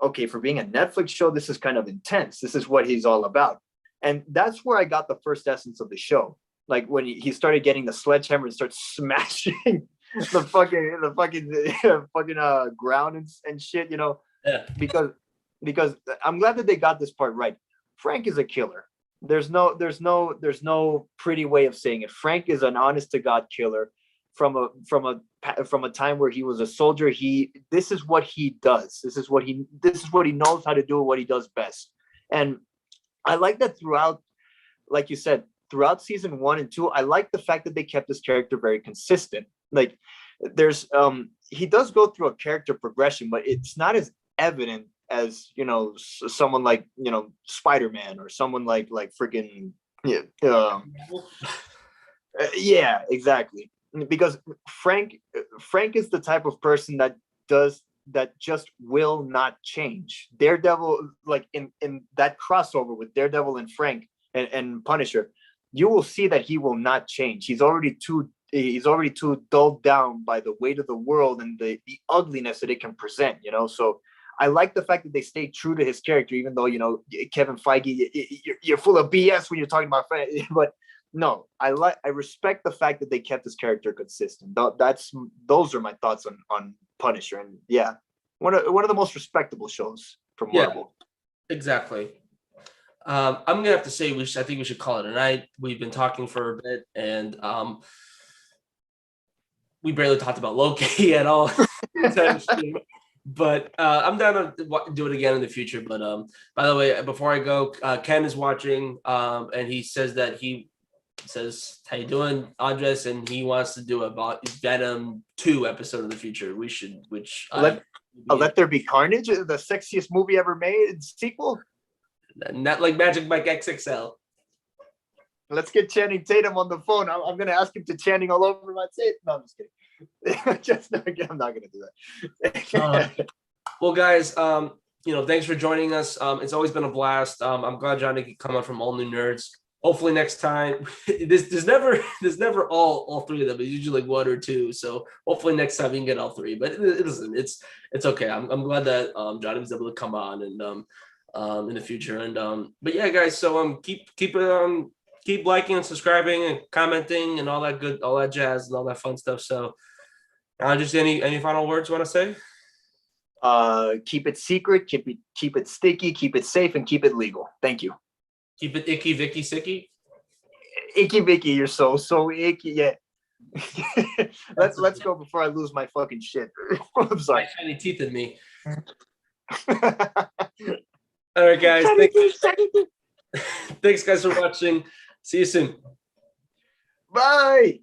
okay, for being a Netflix show, this is kind of intense. This is what he's all about. And that's where I got the first essence of the show. Like when he started getting the sledgehammer and starts smashing the fucking ground and shit, Yeah. because because I'm glad that they got this part right. Frank is a killer. There's no pretty way of saying it. Frank is an honest to God killer from a time where he was a soldier. This is what he does. This is what he knows how to do, what he does best. And I like that throughout, like you said, throughout season 1 and 2, I like the fact that they kept this character very consistent. Like there's he does go through a character progression, but it's not as evident as, you know, someone like, you know, Spider-Man, or someone like freaking yeah, exactly. Because Frank is the type of person that just will not change. Daredevil, like in that crossover with Daredevil and Frank and Punisher, you will see that he will not change. He's already too dulled down by the weight of the world and the ugliness that it can present, you know. So I like the fact that they stay true to his character, even though, you know, Kevin Feige, you're full of BS when you're talking about Frank. But no, I respect the fact that they kept his character consistent. Those are my thoughts on Punisher, and yeah, one of the most respectable shows from Marvel. Exactly. I'm gonna have to say I think we should call it a night. We've been talking for a bit, and we barely talked about Loki at all. But I'm down to do it again in the future. But by the way, before I go, Ken is watching, and he says that he says, "How you doing, Andres?" And he wants to do a Venom 2 episode in the future. We should, Let There Be Carnage, the sexiest movie ever made, sequel. Not like Magic Mike XXL. Let's get Channing Tatum on the phone. I'm going to ask him to Channing all over my tape. No, I'm just kidding. I'm not going to do that. Well, guys, you know, thanks for joining us. It's always been a blast. I'm glad Jonny could come on from All New Nerds. Hopefully next time, there's never all three of them. It's usually like 1 or 2. So hopefully next time we can get all 3. But it's okay. I'm glad that Jonny was able to come on and in the future. And but yeah, guys. So keep liking and subscribing and commenting and all that jazz and all that fun stuff. So just any final words you want to say? Keep it secret, keep it sticky, keep it safe, and keep it legal. Thank you. Keep it icky, Vicky, sicky. Icky Vicky, you're so icky. Yeah. let's go before I lose my fucking shit. I'm sorry. Shiny teeth in me. All right, guys. Thanks, guys, for watching. See you soon. Bye.